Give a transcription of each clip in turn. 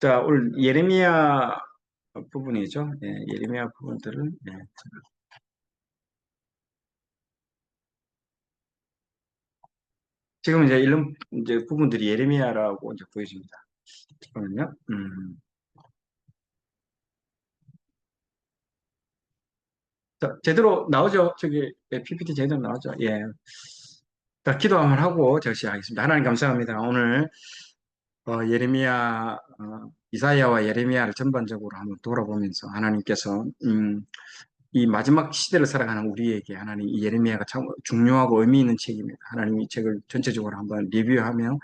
자, 오늘 예레미야 부분이죠. 예, 예레미야 부분들을 지금 이제 이런 이제 부분들이 예레미야라고 이제 보여집니다. 잠깐만요. 자, 제대로 나오죠? 저기 PPT 제대로 나오죠? 예. 자, 기도 한번 하고 제가 시작하겠습니다. 하나님 감사합니다. 오늘 예레미야 이사야와 예레미야를 전반적으로 한번 돌아보면서 하나님께서 이 마지막 시대를 살아가는 우리에게 하나님 이 예레미야가 참 중요하고 의미 있는 책입니다. 하나님 이 책을 전체적으로 한번 리뷰하며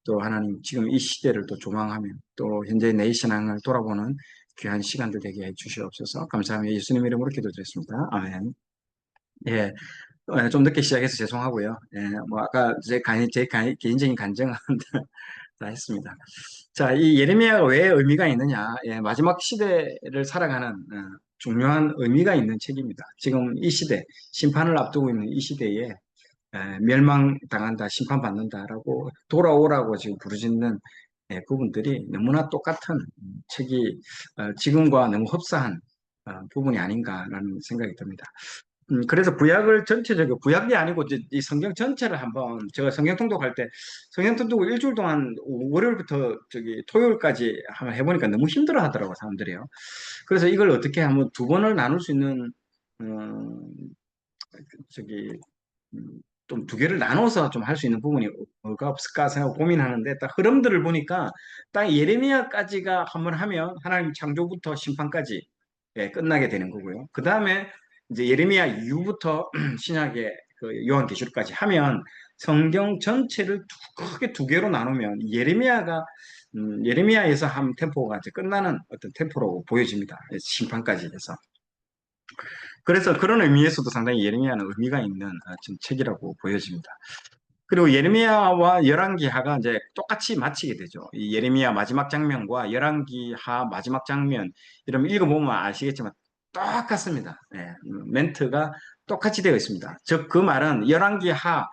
또 하나님 지금 이 시대를 또 조망하며 또 현재 내 신앙을 돌아보는 귀한 시간들 되게 해 주시옵소서. 감사하며 예수님 이름으로 기도드렸습니다. 아멘. 예, 좀 늦게 시작해서 죄송하고요. 예, 뭐 아까 제 개인적인 간증을 다 했습니다. 자, 이 예레미야가 왜 의미가 있느냐? 예, 마지막 시대를 살아가는 중요한 의미가 있는 책입니다. 지금 이 시대, 심판을 앞두고 있는 이 시대에 멸망당한다, 심판받는다라고 돌아오라고 지금 부르짖는 부분들이 너무나 똑같은 책이 지금과 너무 흡사한 부분이 아닌가라는 생각이 듭니다. 그래서 구약을 전체적으로, 구약이 아니고 이제 이 성경 전체를 한번, 제가 성경 통독할 때, 성경 통독을 일주일 동안 월요일부터 저기 토요일까지 한번 해보니까 너무 힘들어 하더라고요, 사람들이요. 그래서 이걸 어떻게 하면 두 번을 나눌 수 있는, 음, 저기, 좀 두 개를 나눠서 좀 할 수 있는 부분이 뭐가 없을까 생각 고민하는데, 딱 흐름들을 보니까, 딱 예레미야까지가 한번 하면 하나님 창조부터 심판까지 끝나게 되는 거고요. 그 다음에 이제 예레미야 이후부터 신약의 그 요한계시록까지 하면 성경 전체를 크게 두 개로 나누면 예레미야에서 한 템포가 이제 끝나는 어떤 템포로 보여집니다. 심판까지 해서. 그래서 그런 의미에서도 상당히 예레미야는 의미가 있는 좀 책이라고 보여집니다. 그리고 예레미야와 열왕기하가 이제 똑같이 마치게 되죠. 이 예레미야 마지막 장면과 열왕기하 마지막 장면 이러면 읽어보면 아시겠지만 똑같습니다. 예, 멘트가 똑같이 되어 있습니다. 즉 그 말은 열왕기하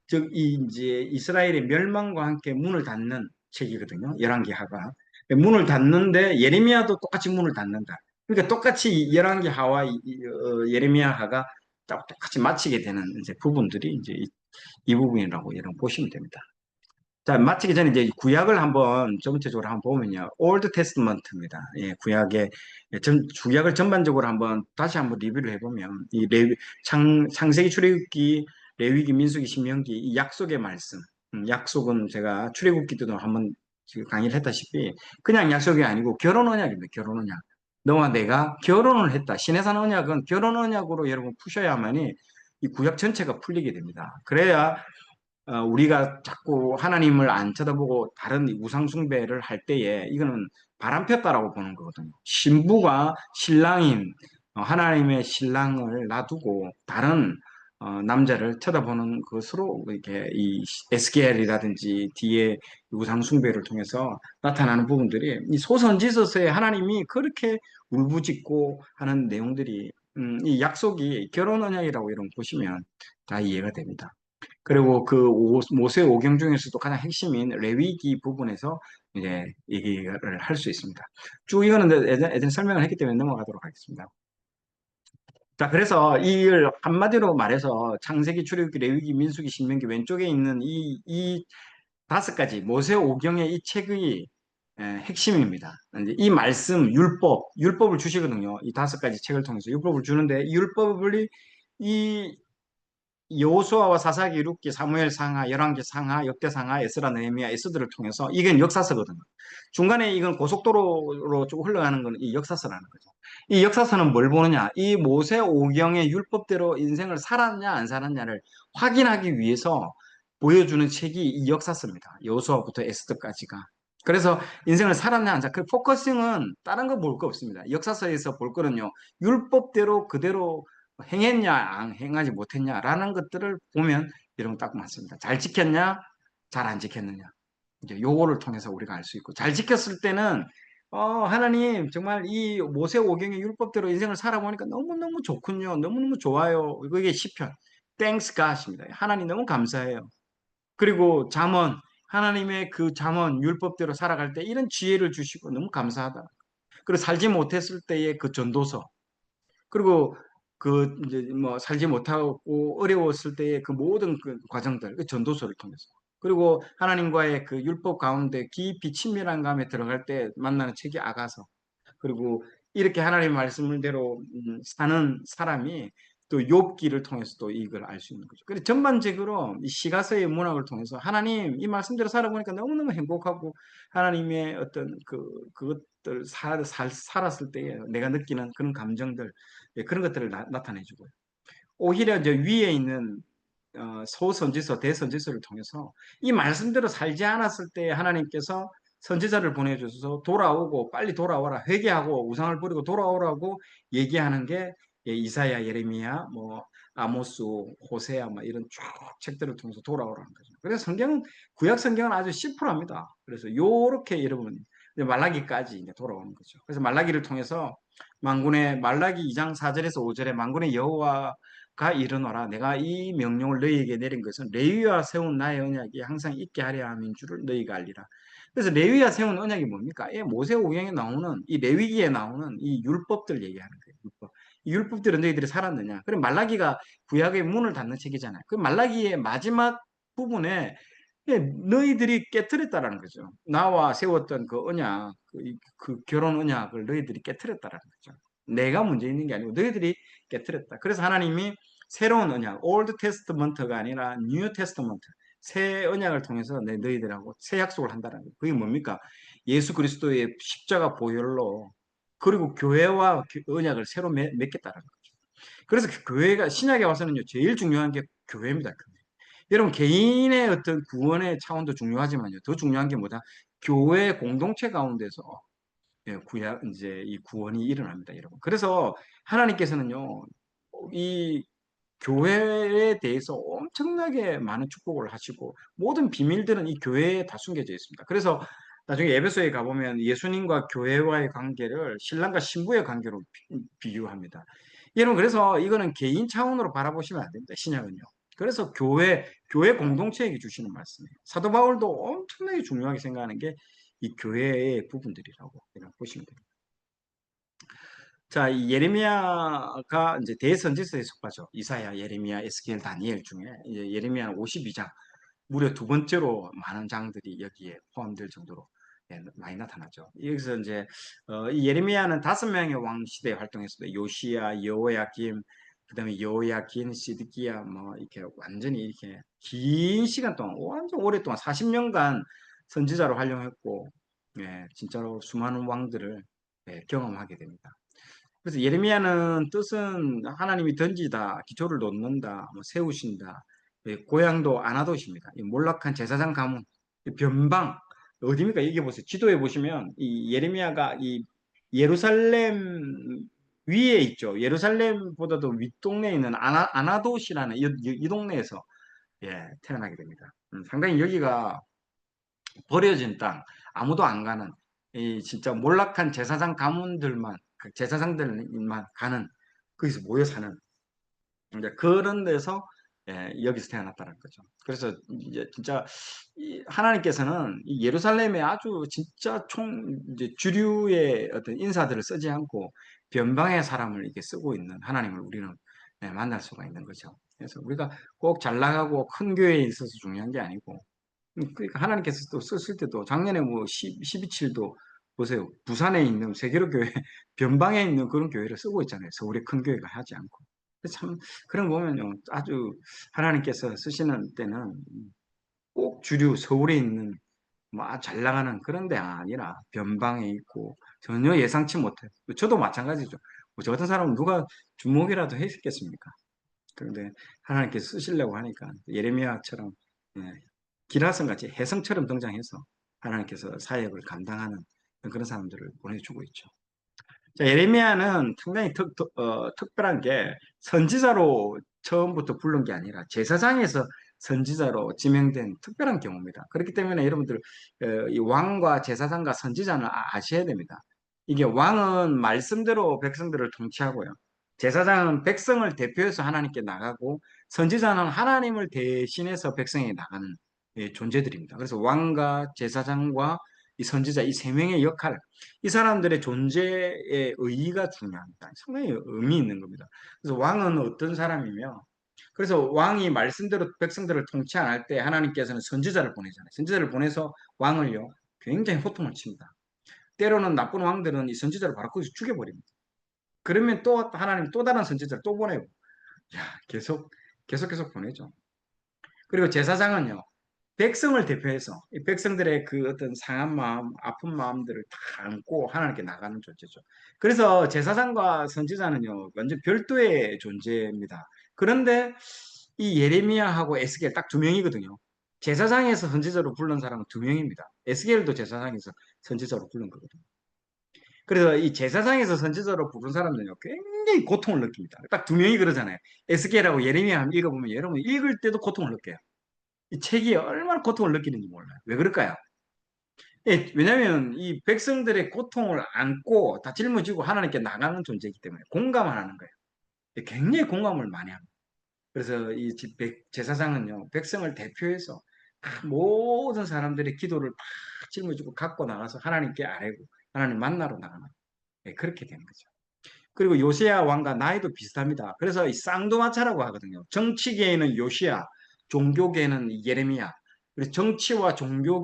즉 이제 이스라엘의 멸망과 함께 문을 닫는 책이거든요. 열왕기하가 문을 닫는데 예레미야도 똑같이 문을 닫는다. 그러니까 똑같이 열왕기하와 예레미야하가 똑같이 마치게 되는 이제 부분들이 이제 이 부분이라고 여러분 보시면 됩니다. 자, 마치기 전에 이제 구약을 한번 전체적으로 한번 보면요. 올드 테스트먼트입니다. 예, 구약을 전반적으로 한번 다시 한번 리뷰를 해보면 이 창세기, 출애굽기, 레위기, 민수기, 신명기 이 약속의 말씀. 약속은 제가 출애굽기 때도 한번 지금 강의를 했다시피 그냥 약속이 아니고 결혼 언약입니다. 결혼 언약. 너와 내가 결혼을 했다. 신해산 언약은 결혼 언약으로 여러분 푸셔야만이 이 구약 전체가 풀리게 됩니다. 그래야 우리가 자꾸 하나님을 안 쳐다보고 다른 우상 숭배를 할 때에 이거는 바람 폈다라고 보는 거거든요. 신부가 신랑인 하나님의 신랑을 놔두고 다른 남자를 쳐다보는 것으로 이렇게 이 에스겔이라든지 뒤에 우상 숭배를 통해서 나타나는 부분들이 이 소선지서서에 하나님이 그렇게 울부짖고 하는 내용들이 이 약속이 결혼 언약이라고 이런 거 보시면 다 이해가 됩니다. 그리고 그 모세 오경 중에서도 가장 핵심인 레위기 부분에서 이제 얘기를 할 수 있습니다. 쭉 이거는 예전에 설명을 했기 때문에 넘어가도록 하겠습니다. 자, 그래서 이걸 한마디로 말해서 창세기, 출애굽기, 레위기, 민수기, 신명기 왼쪽에 있는 이 다섯 가지 모세 오경의 이 책의 핵심입니다. 이제 이 말씀, 율법을 주시거든요. 이 다섯 가지 책을 통해서 율법을 주는데 율법을 이 여호수아와 사사기, 룻기, 사무엘 상하, 열왕기 상하, 역대 상하, 에스라, 느헤미야, 에스더를 통해서 이건 역사서거든요. 중간에 이건 고속도로로 쭉 흘러가는 건 이 역사서라는 거죠. 이 역사서는 뭘 보느냐? 이 모세 오경의 율법대로 인생을 살았냐 안 살았냐를 확인하기 위해서 보여주는 책이 이 역사서입니다. 여호수아부터 에스더까지가. 그래서 인생을 살았냐 안 살았냐 그 포커싱은 다른 거 볼 거 없습니다. 역사서에서 볼 거는요. 율법대로 그대로 행했냐, 안 행하지 못했냐라는 것들을 보면 이런 거 딱 맞습니다. 잘 지켰냐, 잘 안 지켰느냐. 이제 요거를 통해서 우리가 알 수 있고, 잘 지켰을 때는, 하나님, 정말 이 모세 오경의 율법대로 인생을 살아보니까 너무너무 좋군요. 너무너무 좋아요. 이게 시편. Thanks God입니다. 하나님 너무 감사해요. 그리고 잠언, 하나님의 그 잠언 율법대로 살아갈 때 이런 지혜를 주시고 너무 감사하다. 그리고 살지 못했을 때의 그 전도서, 그리고 그 이제 뭐 살지 못하고 어려웠을 때의 그 모든 그 과정들, 그 전도서를 통해서, 그리고 하나님과의 그 율법 가운데 깊이 친밀한 감에 들어갈 때 만나는 책이 아가서, 그리고 이렇게 하나님 말씀대로 사는 사람이 또 욥기를 통해서 또 이걸 알 수 있는 거죠. 그래서 전반적으로 이 시가서의 문학을 통해서 하나님 이 말씀대로 살아보니까 너무너무 행복하고, 하나님의 어떤 그것들 살았을 때 내가 느끼는 그런 감정들, 예, 그런 것들을 나타내주고요. 오히려 이제 위에 있는 소선지서, 대선지서를 통해서 이 말씀대로 살지 않았을 때 하나님께서 선지자를 보내주셔서 돌아오고 빨리 돌아오라, 회개하고 우상을 버리고 돌아오라고 얘기하는 게, 예, 이사야, 예레미야, 뭐 아모스, 호세아, 뭐 이런 쭉 책들을 통해서 돌아오라는 거죠. 그래서 성경은, 구약 성경은 아주 심플합니다. 그래서 요렇게 여러분 이제 말라기까지 이제 돌아오는 거죠. 그래서 말라기를 통해서 말라기 2장 4절에서 5절에 만군의 여호와가 이르노라, 내가 이 명령을 너희에게 내린 것은 레위와 세운 나의 언약이 항상 있게 하려 함인 줄을 너희가 알리라. 그래서 레위와 세운 언약이 뭡니까? 이 모세오경에 나오는, 이 레위기에 나오는 이 율법들 얘기하는 거예요. 율법. 이 율법들은 너희들이 살았느냐? 그럼 말라기가 구약의 문을 닫는 책이잖아요. 그 말라기의 마지막 부분에, 예, 너희들이 깨뜨렸다라는 거죠. 나와 세웠던 그 언약, 그 결혼 언약을 너희들이 깨뜨렸다라는 거죠. 내가 문제 있는 게 아니고 너희들이 깨뜨렸다. 그래서 하나님이 새로운 언약, 올드 테스트먼트가 아니라 뉴 테스트먼트, 새 언약을 통해서 너희들하고 새 약속을 한다는 거예요. 그게 뭡니까? 예수 그리스도의 십자가 보혈로, 그리고 교회와 언약을 새로 맺겠다는 거죠. 그래서 그 교회가 신약에 와서는요, 제일 중요한 게 교회입니다. 여러분, 개인의 어떤 구원의 차원도 중요하지만요, 더 중요한 게 뭐다? 교회 공동체 가운데서, 예, 이제 이 구원이 일어납니다, 여러분. 그래서 하나님께서는요, 이 교회에 대해서 엄청나게 많은 축복을 하시고, 모든 비밀들은 이 교회에 다 숨겨져 있습니다. 그래서 나중에 에베소에 가보면 예수님과 교회와의 관계를 신랑과 신부의 관계로 비유합니다. 여러분, 그래서 이거는 개인 차원으로 바라보시면 안 됩니다, 신약은요. 그래서 교회 공동체에게 주시는 말씀이에요. 사도 바울도 엄청나게 중요하게 생각하는 게 이 교회의 부분들이라고 보시면 됩니다. 자, 이 예레미야가 이제 대선지서에 속하죠. 이사야, 예레미야, 에스겔, 다니엘 중에 이제 예레미야는 52장, 무려 두 번째로 많은 장들이 여기에 포함될 정도로, 예, 많이 나타나죠. 여기서 이제 이 예레미야는 5명의 왕 시대에 활동했습니다. 요시야, 여호야김, 그다음에 여호야긴, 시드기야, 뭐 이렇게 완전히 이렇게 긴 시간 동안, 완전 오랫동안 40년간 선지자로 활용했고, 예, 진짜로 수많은 왕들을, 예, 경험하게 됩니다. 그래서 예레미야는 뜻은 하나님이 던지다, 기초를 놓는다, 뭐 세우신다, 예, 고향도 아나돗입니다. 이 몰락한 제사장 가문, 이 변방, 어디입니까? 이게 보세요. 지도에 보시면 이 예레미야가 이 예루살렘 위에 있죠. 예루살렘보다도 윗동네에 있는 아나돗이라는 이 동네에서, 예, 태어나게 됩니다. 상당히 여기가 버려진 땅, 아무도 안 가는, 이 진짜 몰락한 제사장 가문들만, 그 제사장들만 가는, 거기서 모여 사는, 이제 그런 데서, 예, 여기서 태어났다는 거죠. 그래서 이제 진짜 하나님께서는 이 예루살렘에 아주 진짜 이제 주류의 어떤 인사들을 쓰지 않고 변방의 사람을 이렇게 쓰고 있는 하나님을 우리는, 예, 만날 수가 있는 거죠. 그래서 우리가 꼭 잘 나가고 큰 교회에 있어서 중요한 게 아니고, 그러니까 하나님께서 또 썼을 때도 작년에 뭐 12.7도 보세요. 부산에 있는 세계로 교회, 변방에 있는 그런 교회를 쓰고 있잖아요. 서울의 큰 교회가 하지 않고. 참, 그런 거 보면요, 아주 하나님께서 쓰시는 때는 꼭 주류, 서울에 있는 뭐 아주 잘 나가는 그런 데 아니라 변방에 있고 전혀 예상치 못해. 저도 마찬가지죠. 뭐저 같은 사람은 누가 주목이라도 했겠습니까? 그런데 하나님께서 쓰시려고 하니까 예레미야처럼, 예, 기라성 같이 혜성처럼 등장해서 하나님께서 사역을 감당하는 그런 사람들을 보내주고 있죠. 자, 예레미야는 상당히 특별한 게 선지자로 처음부터 부른 게 아니라 제사장에서 선지자로 지명된 특별한 경우입니다. 그렇기 때문에 여러분들, 이 왕과 제사장과 선지자는 아셔야 됩니다. 이게 왕은 말씀대로 백성들을 통치하고요. 제사장은 백성을 대표해서 하나님께 나가고, 선지자는 하나님을 대신해서 백성에게 나가는, 존재들입니다. 그래서 왕과 제사장과 이 선지자 이 세 명의 역할, 이 사람들의 존재의 의의가 중요합니다. 상당히 의미 있는 겁니다. 그래서 왕은 어떤 사람이며, 그래서 왕이 말씀대로 백성들을 통치 안 할 때 하나님께서는 선지자를 보내잖아요. 선지자를 보내서 왕을요 굉장히 호통을 칩니다. 때로는 나쁜 왕들은 이 선지자를 바로 거기서 죽여버립니다. 그러면 또 하나님 또 다른 선지자를 또 보내고, 야, 계속 보내죠. 그리고 제사장은요, 백성을 대표해서 이 백성들의 그 어떤 상한 마음, 아픈 마음들을 다 안고 하나님께 나가는 존재죠. 그래서 제사장과 선지자는요, 완전 별도의 존재입니다. 그런데 이 예레미야하고 에스겔 딱 두 명이거든요. 제사장에서 선지자로 부른 사람은 두 명입니다. 에스겔도 제사장에서 선지자로 부른 거거든요. 그래서 이 제사장에서 선지자로 부른 사람들은요, 굉장히 고통을 느낍니다. 딱 두 명이 그러잖아요. 에스겔하고 예레미야 한번 읽어보면 여러분 읽을 때도 고통을 느껴요. 이 책이 얼마나 고통을 느끼는지 몰라요. 왜 그럴까요? 예, 왜냐하면 이 백성들의 고통을 안고 다 짊어지고 하나님께 나가는 존재이기 때문에 공감을 하는 거예요. 굉장히 공감을 많이 합니다. 그래서 이 제사장은요, 백성을 대표해서 모든 사람들의 기도를 다 짊어지고 갖고 나가서 하나님께 아뢰고 하나님 만나러 나가는, 그렇게 되는 거죠. 그리고 요시야 왕과 나이도 비슷합니다. 그래서 이 쌍두마차라고 하거든요. 정치계에는 요시야, 종교계는 예레미야. 그래서 정치와 종교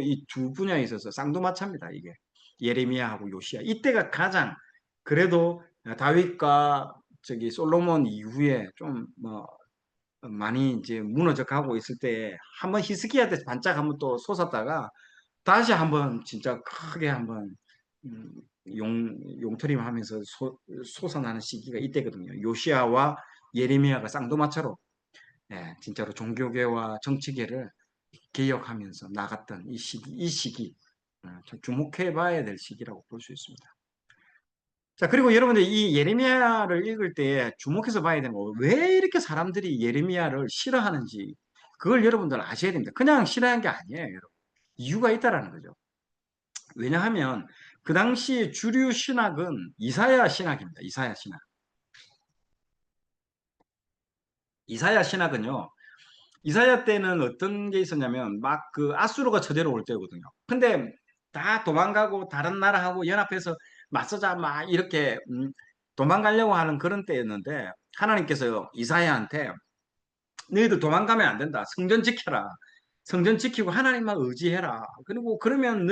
이 두 분야에 있어서 쌍두마차입니다. 이게 예레미야하고 요시야. 이때가 가장 그래도 다윗과 저기 솔로몬 이후에 좀 뭐 많이 이제 무너져 가고 있을 때 한번 히스기야 때 반짝 한번 또 솟았다가 다시 한번 진짜 크게 한번 음, 용터림하면서 솟아나는 시기가 이때거든요. 요시아와 예레미야가 쌍두마차로, 진짜로 종교계와 정치계를 개혁하면서 나갔던 이 시기, 좀 주목해봐야 될 시기라고 볼 수 있습니다. 자, 그리고 여러분들 이 예레미야를 읽을 때 주목해서 봐야 되는 거, 왜 이렇게 사람들이 예레미야를 싫어하는지 그걸 여러분들 아셔야 됩니다. 그냥 싫어하는 게 아니에요, 여러분. 이유가 있다라는 거죠. 왜냐하면 그 당시 주류 신학은 이사야 신학입니다. 이사야 신학. 이사야 신학은요. 이사야 때는 어떤 게 있었냐면 막 그 아수르가 쳐들어올 때거든요. 근데 다 도망가고 다른 나라하고 연합해서 맞서자 막 이렇게 도망가려고 하는 그런 때였는데 하나님께서 이사야한테 너희들 도망가면 안 된다. 성전 지켜라. 성전 지키고 하나님만 의지해라. 그리고 그러면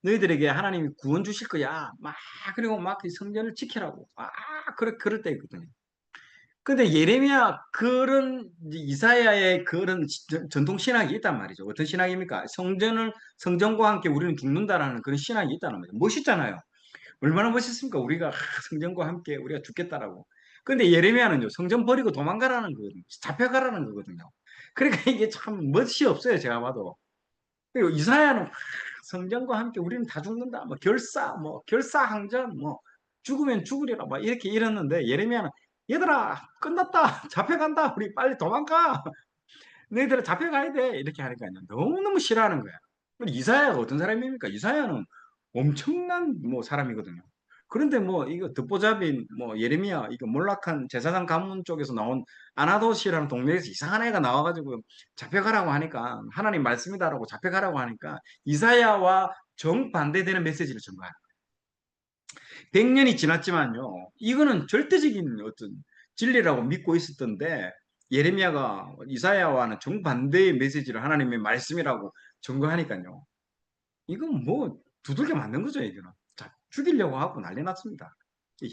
너희들에게 하나님이 구원 주실 거야. 막 그리고 막 그 성전을 지키라고. 그럴 때거든요. 근데 예레미야 그런 이사야의 그런 전통 신학이 있단 말이죠. 어떤 신학입니까? 성전과 함께 우리는 죽는다라는 그런 신학이 있다는 거죠. 멋있잖아요. 얼마나 멋있습니까? 우리가 성전과 함께 우리가 죽겠다라고. 근데 예레미야는요, 성전 버리고 도망가라는 거거든요. 잡혀가라는 거거든요. 그러니까 이게 참 멋이 없어요, 제가 봐도. 그리고 이사야는 성전과 함께 우리는 다 죽는다. 뭐 결사항전, 뭐 죽으면 죽으리라, 막 이렇게 이랬는데 예레미야는 얘들아 끝났다, 잡혀간다, 우리 빨리 도망가. 너희들은 잡혀가야 돼. 이렇게 하니까 너무너무 싫어하는 거야. 이사야가 어떤 사람입니까? 이사야는 엄청난 뭐 사람이거든요. 그런데 뭐 이거 듣보잡인 뭐 예레미야 이거 몰락한 제사장 가문 쪽에서 나온 아나도시라는 동네에서 이상한 애가 나와가지고 잡혀가라고 하니까 하나님 말씀이다라고 잡혀가라고 하니까 이사야와 정반대되는 메시지를 전가해요. 100년이 지났지만요. 이거는 절대적인 어떤 진리라고 믿고 있었던데 예레미야가 이사야와는 정반대의 메시지를 하나님의 말씀이라고 증거하니까요. 이건 뭐 두들겨 맞는 거죠, 이거는. 자, 죽이려고 하고 난리 났습니다.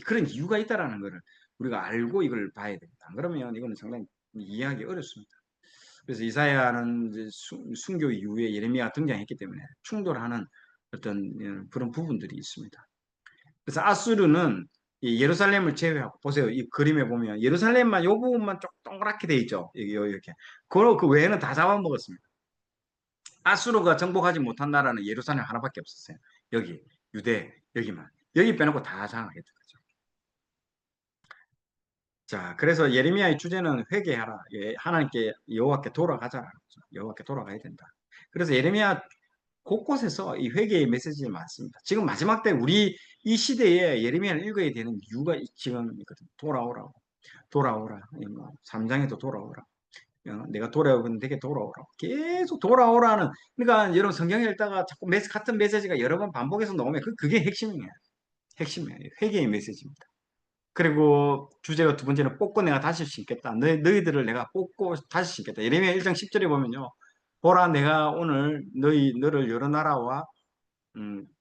그런 이유가 있다라는 거를 우리가 알고 이걸 봐야 됩니다. 안 그러면 이거는 상당히 이해하기 어렵습니다. 그래서 이사야는 이제 순교 이후에 예레미야가 등장했기 때문에 충돌하는 어떤 그런 부분들이 있습니다. 그래서 아수르는 이 예루살렘을 제외하고 보세요. 이 그림에 보면 예루살렘만 요 부분만 쪽 동그랗게 돼 있죠. 이렇게. 그 외에는 다 잡아먹었습니다. 아수르가 정복하지 못한 나라는 예루살렘 하나밖에 없었어요. 여기 유대 여기만. 여기 빼놓고 다 장악했던 거죠. 자, 그래서 예레미야의 주제는 회개하라. 하나님께 여호와께 돌아가자. 여호와께 돌아가야 된다. 그래서 예레미야 곳곳에서 이 회개의 메시지가 많습니다. 지금 마지막 때 우리 이 시대에 예레미야를 읽어야 되는 이유가 지금 있거든요. 돌아오라고. 돌아오라. 3장에도 돌아오라. 내가 돌아오면 되게 돌아오라고. 계속 돌아오라는, 그러니까 여러분 성경에 읽다가 자꾸 같은 메시지가 여러 번 반복해서 나오면 그게 핵심이에요. 핵심이에요. 회개의 메시지입니다. 그리고 주제가 두 번째는 뽑고 내가 다시 심겠다. 너희들을 내가 뽑고 다시 심겠다. 예레미야 1장 10절에 보면요. 보라, 내가 오늘 너를 여러 나라와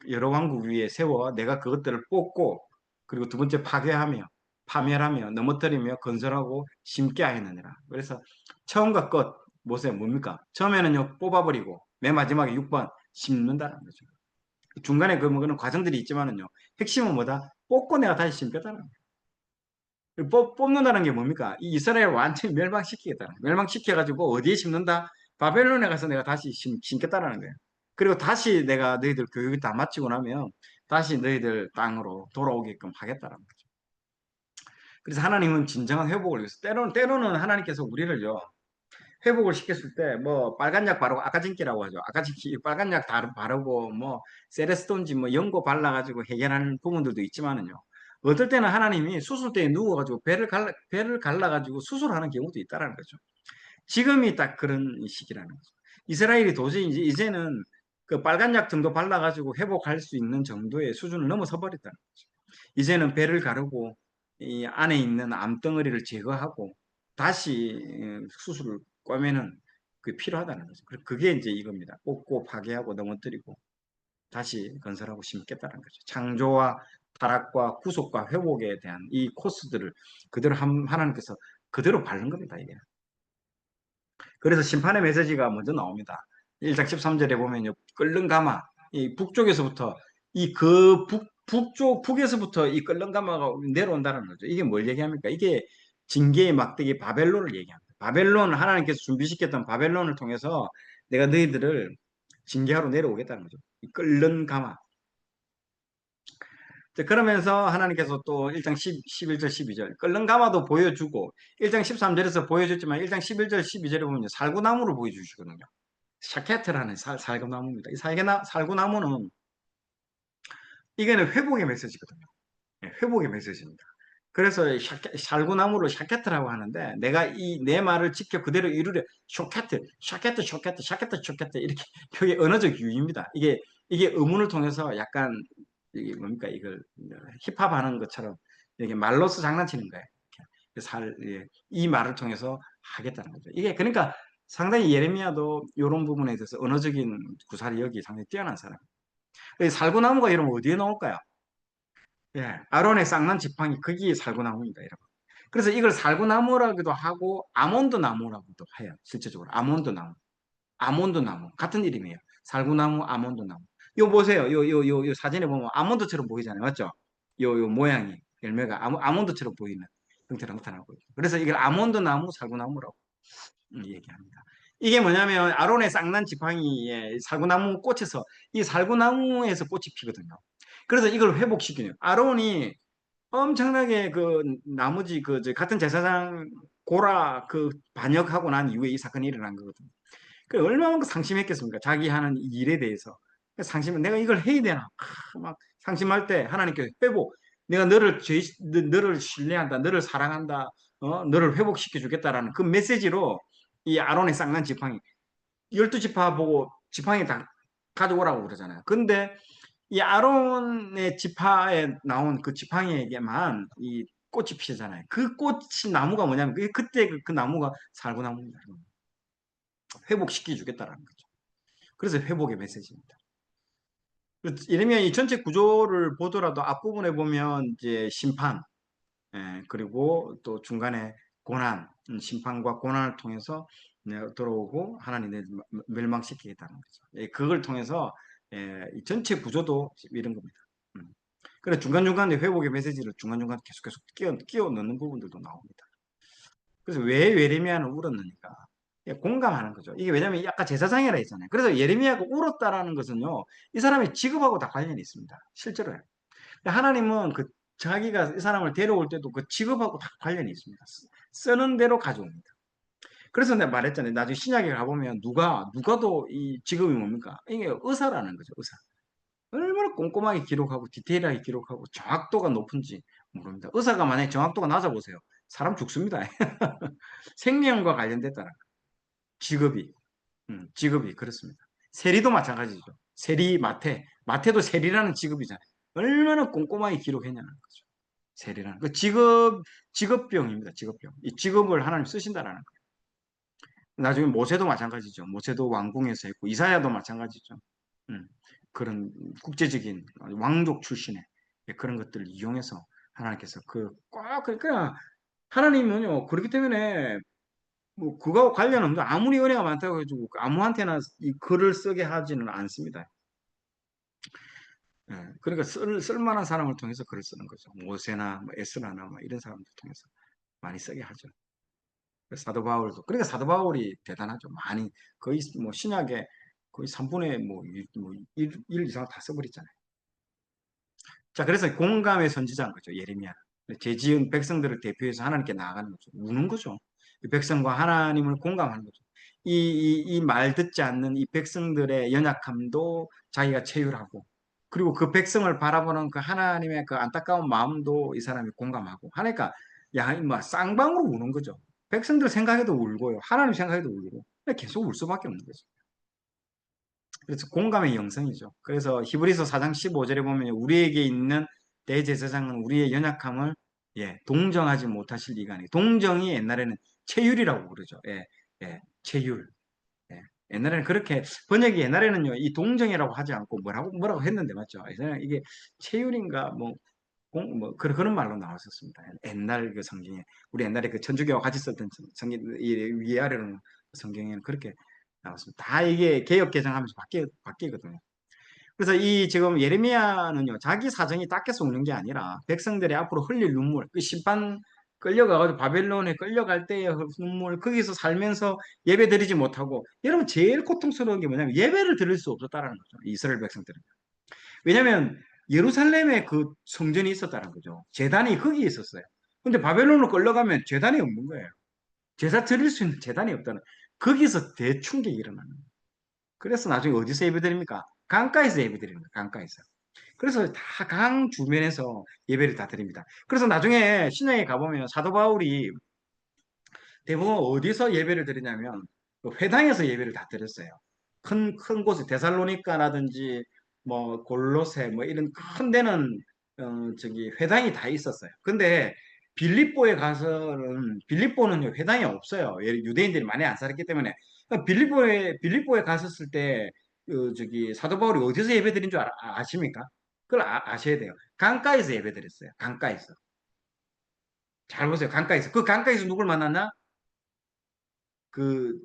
여러 왕국 위에 세워 내가 그것들을 뽑고, 그리고 두 번째 파괴하며 파멸하며 넘어뜨리며 건설하고 심게 하였느니라. 그래서 처음과 끝 보세요. 뭡니까? 처음에는요 뽑아버리고 맨 마지막에 6번 심는다는 거죠. 중간에 그는 과정들이 있지만은요, 핵심은 뭐다? 뽑고 내가 다시 심겠다는 거예요. 뽑는다는 게 뭡니까? 이 이스라엘 완전히 멸망시키겠다는 거예요. 멸망시켜가지고 어디에 심는다? 바벨론에 가서 내가 다시 심겠다라는 거예요. 그리고 다시 내가 너희들 교육이 다 마치고 나면 다시 너희들 땅으로 돌아오게끔 하겠다라는 거죠. 그래서 하나님은 진정한 회복을 위해서, 때로는 하나님께서 우리를요 회복을 시켰을 때 뭐 빨간 약 바르고, 아까진기라고 하죠. 아까진기 빨간 약 바르고 뭐 세레스톤지 뭐 연고 발라가지고 해결하는 부분들도 있지만은요. 어떨 때는 하나님이 수술대에 누워가지고 배를 갈라가지고 수술하는 경우도 있다라는 거죠. 지금이 딱 그런 시기라는 거죠. 이스라엘이 도저히 이제는 그 빨간 약 정도 발라가지고 회복할 수 있는 정도의 수준을 넘어서 버렸다는 거죠. 이제는 배를 가르고 이 안에 있는 암덩어리를 제거하고 다시 수술을 꿰매는 그게 필요하다는 거죠. 그게 이제 이겁니다. 뽑고 파괴하고 넘어뜨리고 다시 건설하고 심겠다는 거죠. 창조와 타락과 구속과 회복에 대한 이 코스들을 그대로 하나님께서 그대로 바른 겁니다. 이게. 그래서 심판의 메시지가 먼저 나옵니다. 1장 13절에 보면요. 끓는 가마, 이 북쪽에서부터 북에서부터 이 끓는 가마가 내려온다는 거죠. 이게 뭘 얘기합니까? 이게 징계의 막대기 바벨론을 얘기합니다. 바벨론, 하나님께서 준비시켰던 바벨론을 통해서 내가 너희들을 징계하러 내려오겠다는 거죠. 이 끓는 가마. 그러면서 하나님께서 또 1장 11절 12절 끓는 가마도 보여주고, 1장 13절에서 보여줬지만 1장 11절 12절에 보면 살구나무를 보여주시거든요. 샤케트라는 살구나무입니다. 이 살구나무는 이게는 회복의 메시지거든요. 예, 회복의 메시지입니다. 그래서 살구나무를 샤케트라고 하는데, 내가 내 말을 지켜 그대로 이루려 쇼케트, 샤케트, 쇼케트, 샤케트, 쇼케트, 이렇게 이게 언어적 유희입니다. 이게 의문을 통해서 약간 이게 뭡니까, 이걸 힙합하는 것처럼 이렇게 말로서 장난치는 거예요. 이 말을 통해서 하겠다는 거죠. 이게 그러니까 상당히 예레미야도 이런 부분에 대해서 언어적인 구사력이 상당히 뛰어난 사람이에요. 살구나무가 이러면 어디에 나올까요? 예, 아론의 쌍난 지팡이, 거기에 살구나무입니다, 여러분. 그래서 이걸 살구나무라고도 하고 아몬드 나무라고도 해요. 실제적으로 아몬드 나무 같은 이름이에요. 살구나무, 아몬드 나무. 요 보세요. 요 사진에 보면 아몬드처럼 보이잖아요, 맞죠? 요 모양이, 열매가 아몬드처럼 보이는 형태로 나타나고 있죠. 그래서 이걸 아몬드 나무, 살구나무라고 얘기합니다. 이게 뭐냐면 아론의 쌍난 지팡이에 살구나무 꽂혀서 이 살구나무에서 꽃이 피거든요. 그래서 이걸 회복시키는 아론이 엄청나게 그 나머지 같은 제사장 고라 반역하고 난 이후에 이 사건이 일어난 거거든요. 그 얼마나 상심했겠습니까? 자기 하는 일에 대해서. 내가 이걸 해야 되나? 막 상심할 때 하나님께서 회복, 내가 너를 신뢰한다, 너를 사랑한다, 너를 회복시켜 주겠다라는 그 메시지로 이 아론의 쌍난 지팡이, 12지파 보고 지팡이 다 가져오라고 그러잖아요. 근데 이 아론의 지파에 나온 그 지팡이에게만 이 꽃이 피잖아요. 그 꽃이 나무가 뭐냐면 그때 그 나무가 살구나무입니다. 회복시켜 주겠다라는 거죠. 그래서 회복의 메시지입니다. 예레미야 이 전체 구조를 보더라도 앞부분에 보면 이제 심판, 그리고 또 중간에 고난, 심판과 고난을 통해서 들어오고 하나님의 멸망시키겠다는 거죠. 그걸 통해서 이 전체 구조도 이런 겁니다. 그래 중간중간에 회복의 메시지를 중간중간 계속 끼워 넣는 부분들도 나옵니다. 그래서 왜 예레미야는 울었느니까 공감하는 거죠. 이게 왜냐면 아까 제사장이라 했잖아요. 그래서 예레미야가 울었다라는 것은요, 이 사람의 직업하고 다 관련이 있습니다. 실제로요. 하나님은 자기가 이 사람을 데려올 때도 그 직업하고 다 관련이 있습니다. 쓰는 대로 가져옵니다. 그래서 내가 말했잖아요. 나중에 신약에 가보면 누가도 이 직업이 뭡니까? 이게 의사라는 거죠. 의사. 얼마나 꼼꼼하게 기록하고 디테일하게 기록하고 정확도가 높은지 모릅니다. 의사가 만약에 정확도가 낮아 보세요. 사람 죽습니다. 생명과 관련됐다는 거. 직업이. 직업이 그렇습니다. 세리도 마찬가지죠. 세리, 마태도 세리라는 직업이잖아요. 얼마나 꼼꼼하게 기록했냐는 거죠. 세리라는 그 직업병입니다. 직업병. 이 직업을 하나님 쓰신다라는 거예요. 나중에 모세도 마찬가지죠. 모세도 왕궁에서 했고 이사야도 마찬가지죠. 음, 그런 국제적인 왕족 출신의 그런 것들을 이용해서 하나님께서 그러니까 하나님은요 그렇기 때문에 뭐 그거하고 관련 없는 아무리 은혜가 많다고 해가지고 아무한테나 이 글을 쓰게 하지는 않습니다. 예, 그러니까 쓸만한 사람을 통해서 글을 쓰는 거죠. 모세나 뭐 에스라나 뭐 이런 사람들 통해서 많이 쓰게 하죠. 사도 바울도 그러니까 사도 바울이 대단하죠. 많이 거의 뭐 신약의 거의 3분의 뭐 1 이상 다 써버렸잖아요. 자, 그래서 공감의 선지자인 거죠. 예레미야. 죄지은 백성들을 대표해서 하나님께 나아가는 거죠. 우는 거죠. 이 백성과 하나님을 공감하는 거죠. 이 말 듣지 않는 이 백성들의 연약함도 자기가 체휼하고, 그리고 그 백성을 바라보는 그 하나님의 그 안타까운 마음도 이 사람이 공감하고 하니까, 야, 뭐 쌍방으로 우는 거죠. 백성들 생각해도 울고요. 하나님 생각해도 울고. 계속 울 수밖에 없는 거죠. 그래서 공감의 영성이죠. 그래서 히브리서 4장 15절에 보면 우리에게 있는 대제사장은 우리의 연약함을 동정하지 못하실 리가 아니. 동정이 옛날에는 체휼이라고 그러죠. 체휼. 옛날에는 그렇게 번역이 옛날에는요 이 동정이라고 하지 않고 뭐라고 했는데 맞죠? 이게 체휼인가 뭐 그런 말로 나왔었습니다. 옛날 그 성경에 우리 옛날에 그 천주교와 같이 썼던 성경 위아래로는 성경에는 그렇게 나왔습니다. 다 이게 개역 개정하면서 바뀌거든요. 그래서 이 지금 예레미야는요 자기 사정이 딱해서 우는 게 아니라 백성들이 앞으로 흘릴 눈물, 그 심판 끌려가가지고 바벨론에 끌려갈 때의 눈물, 거기서 살면서 예배 드리지 못하고, 여러분 제일 고통스러운 게 뭐냐면 예배를 드릴 수 없었다는 거죠. 이스라엘 백성들은. 왜냐하면 예루살렘에 그 성전이 있었다는 거죠. 제단이 거기 있었어요. 근데 바벨론으로 끌려가면 제단이 없는 거예요. 제사 드릴 수 있는 제단이 없다는. 거기서 대충격이 일어나는 거예요. 그래서 나중에 어디서 예배드립니까? 강가에서 예배드립니다. 강가에서. 그래서 다 강 주변에서 예배를 다 드립니다. 그래서 나중에 신약에 가보면 사도 바울이 대부분 어디서 예배를 드리냐면 그 회당에서 예배를 다 드렸어요. 큰 곳에 데살로니카라든지 뭐 골로새 뭐 이런 큰 데는 저기 회당이 다 있었어요. 근데 빌립보는 회당이 없어요. 유대인들이 많이 안 살았기 때문에. 그러니까 빌립보에 갔었을 때 저기 사도 바울이 어디서 예배 드린 줄 아십니까? 그걸 아셔야 돼요. 강가에서 예배 드렸어요. 강가에서. 잘 보세요. 강가에서. 그 강가에서 누굴 만났나? 그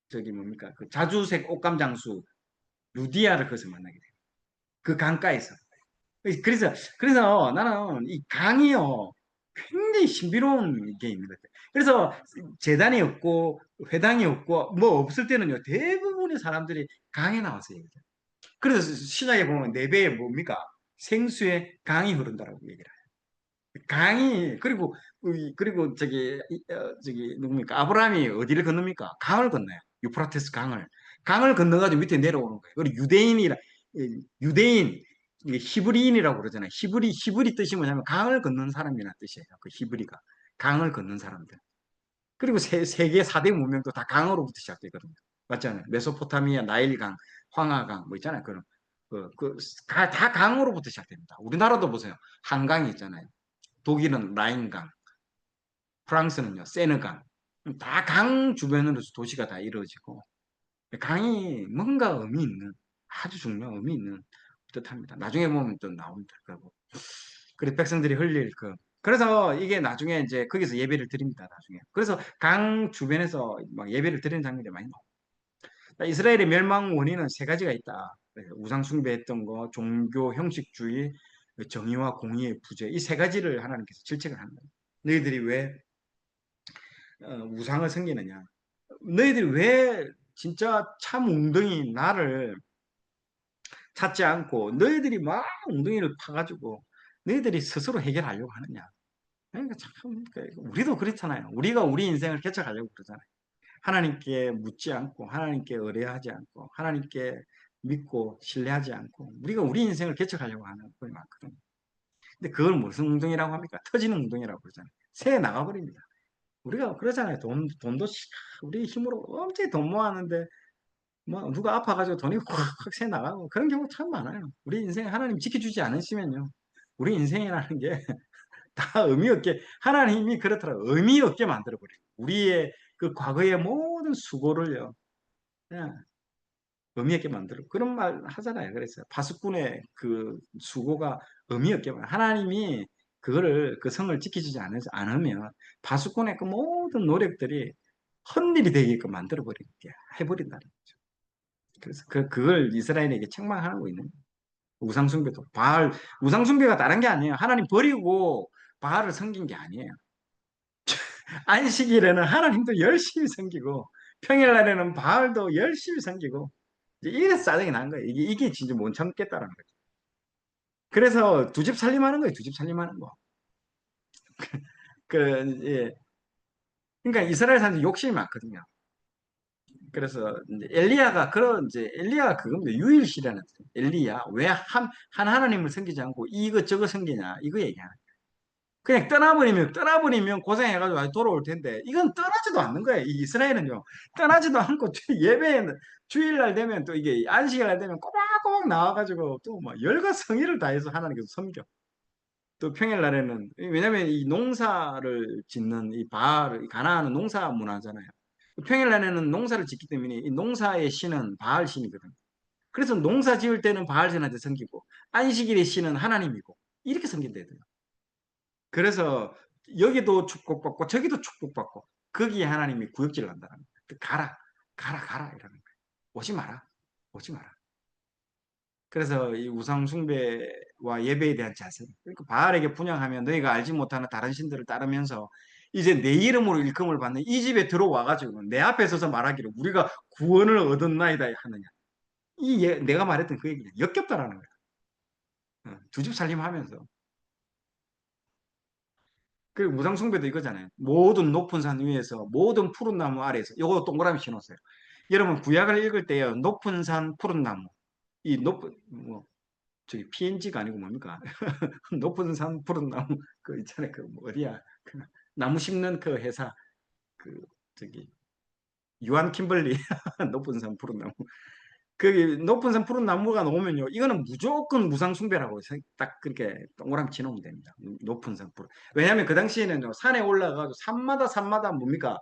저기 뭡니까? 그 자주색 옷감 장수 루디아를 거기서 만나게 돼요. 그 강가에서. 그래서 나는 이 강이요. 굉장히 신비로운 게 있는 것 같아요. 그래서 재단이 없고 회당이 없고 뭐 없을 때는요. 대부분의 사람들이 강에 나와서 얘기해요. 그래서 신약에 보면 네 배에 뭡니까? 생수의 강이 흐른다라고 얘기를 해요. 강이 그리고 저기 누굽니까? 아브라함이 어디를 건넙니까? 강을 건너요. 유프라테스 강을 건너가지고 밑에 내려오는 거예요. 그리고 유대인 이게 히브리인이라고 그러잖아요. 히브리 뜻이 뭐냐면 강을 건너는 사람이라는 뜻이에요. 그 히브리가 강을 건너는 사람들. 그리고 세계 4대 문명도 다 강으로부터 시작되거든요. 맞잖아요. 메소포타미아 나일강, 황하강 뭐 있잖아요. 다 강으로부터 시작됩니다. 우리나라도 보세요. 한강이 있잖아요. 독일은 라인강, 프랑스는요, 세느강. 다 강 주변으로 도시가 다 이루어지고, 강이 뭔가 의미 있는, 아주 중요한 의미 있는 뜻합니다. 나중에 보면 또 나옵니다. 그리고 백성들이 흘릴 그래서 이게 나중에 이제 거기서 예배를 드립니다. 나중에. 그래서 강 주변에서 막 예배를 드리는 장면이 많이 나옵니다. 이스라엘의 멸망 원인은 세 가지가 있다. 우상 숭배했던 거, 종교 형식주의, 정의와 공의의 부재. 이 세 가지를 하나님께서 질책을 합니다. 너희들이 왜 우상을 섬기느냐? 너희들이 왜 진짜 참 웅덩이 나를 찾지 않고 너희들이 막 웅덩이를 파가지고 너희들이 스스로 해결하려고 하느냐? 그러니까 참 우리도 그렇잖아요. 우리가 우리 인생을 개척하려고 그러잖아요. 하나님께 묻지 않고 하나님께 의뢰하지 않고 하나님께 믿고 신뢰하지 않고 우리가 우리 인생을 개척하려고 하는 건 많거든요. 근데 그걸 무슨 웅덩이라고 합니까? 터지는 웅덩이라고 그러잖아요. 새 나가버립니다. 우리가 그러잖아요. 돈도 우리 힘으로 엄청 돈 모았는데 뭐 누가 아파가지고 돈이 확확 새 나가고 그런 경우 참 많아요. 우리 인생 하나님 지켜주지 않으시면요. 우리 인생이라는 게 다 의미 없게 하나님이 그렇더라고요. 의미 없게 만들어버려요. 우리의 그 과거의 모든 수고를요. 그냥 의미 없게 만들어. 그런 말 하잖아요. 그래서 파수꾼의 그 수고가 의미 없게 하나님이 그거를 그 성을 지키지 않으면 파수꾼의 그 모든 노력들이 헛일이 되게끔 만들어 버리게 해버린다는 거죠. 그래서 그걸 이스라엘에게 책망하고 있는 거예요. 우상숭배도 우상숭배가 다른 게 아니에요. 하나님 버리고 바알을 섬긴 게 아니에요. 안식일에는 하나님도 열심히 섬기고 평일날에는 바알도 열심히 섬기고 이게 짜증이 난 거예요. 이게 진짜 못 참겠다라는 거죠. 그래서 두 집 살림하는 거예요. 두 집 살림하는 거. 그, 예. 그러니까 이스라엘 사람들이 욕심이 많거든요. 그래서 이제 엘리야가 그겁니다. 유일시라는 엘리야 왜 한 하나님을 섬기지 않고 이거 섬기냐 이거 얘기하는 거예요. 그냥 떠나버리면 고생해가지고 다시 돌아올 텐데 이건 떠나지도 않는 거예요. 이 이스라엘은요 떠나지도 않고 예배에는 주일날 되면 또 이게 안식일날 되면 꼬박꼬박 나와가지고 또 뭐 열과 성의를 다해서 하나님께서 섬겨. 또 평일날에는 왜냐면 이 농사를 짓는 이 바알 이 가나안은 농사 문화잖아요. 평일날에는 농사를 짓기 때문에 이 농사의 신은 바알 신이거든요. 그래서 농사 지을 때는 바알 신한테 섬기고 안식일의 신은 하나님이고 이렇게 섬긴대요. 그래서 여기도 축복받고 저기도 축복받고 거기에 하나님이 구역질을 한다는 거예요. 가라 이러는 거예요. 오지 마라. 오지 마라. 그래서 이 우상 숭배와 예배에 대한 자세. 그러니까 바알에게 분양하면 너희가 알지 못하는 다른 신들을 따르면서 이제 내 이름으로 일금을 받는 이 집에 들어와 가지고 내 앞에 서서 말하기를 우리가 구원을 얻었나이다 하느냐. 내가 말했던 그 얘기냐. 역겹다라는 거야. 두 집 살림하면서. 그 무상숭배도 이거잖아요. 모든 높은 산 위에서 모든 푸른 나무 아래에서 요거 동그라미 신었어요. 여러분 구약을 읽을 때요. 높은 산 푸른 나무. 이 높은 뭐 저기 PNG가 아니고 뭡니까? 높은 산 푸른 나무 그 있잖아요. 그뭐 어디야? 그 나무 심는 그 회사 그 저기 유한 킴벌리 높은 산 푸른 나무. 그 높은 산 푸른 나무가 나오면요. 이거는 무조건 무상숭배라고 딱 그렇게 동그라미 치놓으면 됩니다. 높은 산 푸른. 왜냐하면 그 당시에는 산에 올라가서 산마다 뭡니까?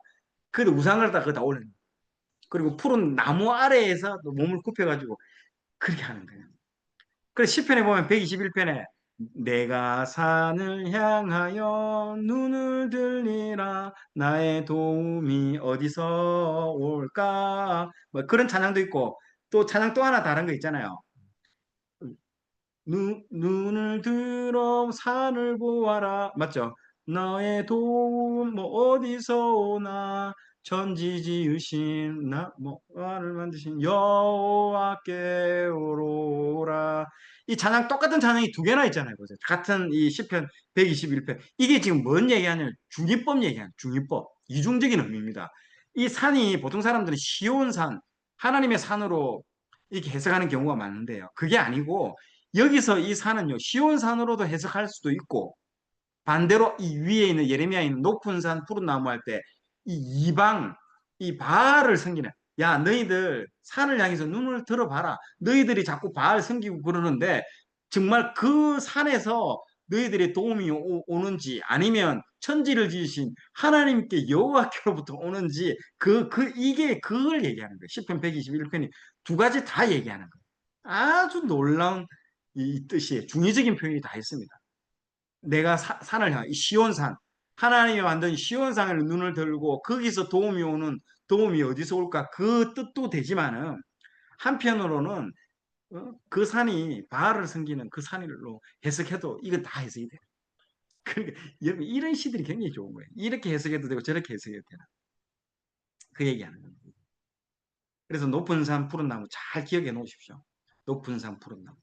그 우상을 다 그다 올려. 그리고 푸른 나무 아래에서 또 몸을 굽혀가지고 그렇게 하는 거예요. 그래서 시편에 보면 121편에 내가 산을 향하여 눈을 들리라 나의 도움이 어디서 올까 뭐 그런 찬양도 있고 또 찬양 또 하나 다른 거 있잖아요. 눈을 들어 산을 보아라. 맞죠? 너의 도움 뭐 어디서 오나 천지 지으신 나뭐 나를 만드신 여호와께 오로라. 이 찬양 똑같은 찬양이 두 개나 있잖아요. 보세요. 같은 이 시편 121편. 이게 지금 뭔 얘기하냐면 중의법 얘기하는 중의법. 이중적인 의미입니다. 이 산이 보통 사람들은 시온산 하나님의 산으로 이렇게 해석하는 경우가 많은데요. 그게 아니고 여기서 이 산은요, 시온산으로도 해석할 수도 있고, 반대로 이 위에 있는 예레미야에 있는 높은 산 푸른 나무 할 때, 이 이방, 이 바알을 섬기는, 야, 너희들 산을 향해서 눈을 들어봐라. 너희들이 자꾸 바알 섬기고 그러는데, 정말 그 산에서 너희들의 도움이 오는지, 아니면 천지를 지으신 하나님께 여호와께로부터 오는지, 이게 그걸 얘기하는 거예요. 시편 121편이 두 가지 다 얘기하는 거예요. 아주 놀라운 이 뜻이 중의적인 표현이 다 있습니다. 내가 산을 향해 시온산 하나님이 만든 시온산을 눈을 들고 거기서 도움이 어디서 올까 그 뜻도 되지만은 한편으로는 그 산이 바알을 섬기는 그 산으로 해석해도 이건 다 해석이 돼요. 그러니까 여러분 이런 시들이 굉장히 좋은 거예요. 이렇게 해석해도 되고 저렇게 해석해도 되나 그 얘기하는 겁니다. 그래서 높은 산 푸른 나무 잘 기억해 놓으십시오. 높은 산 푸른 나무.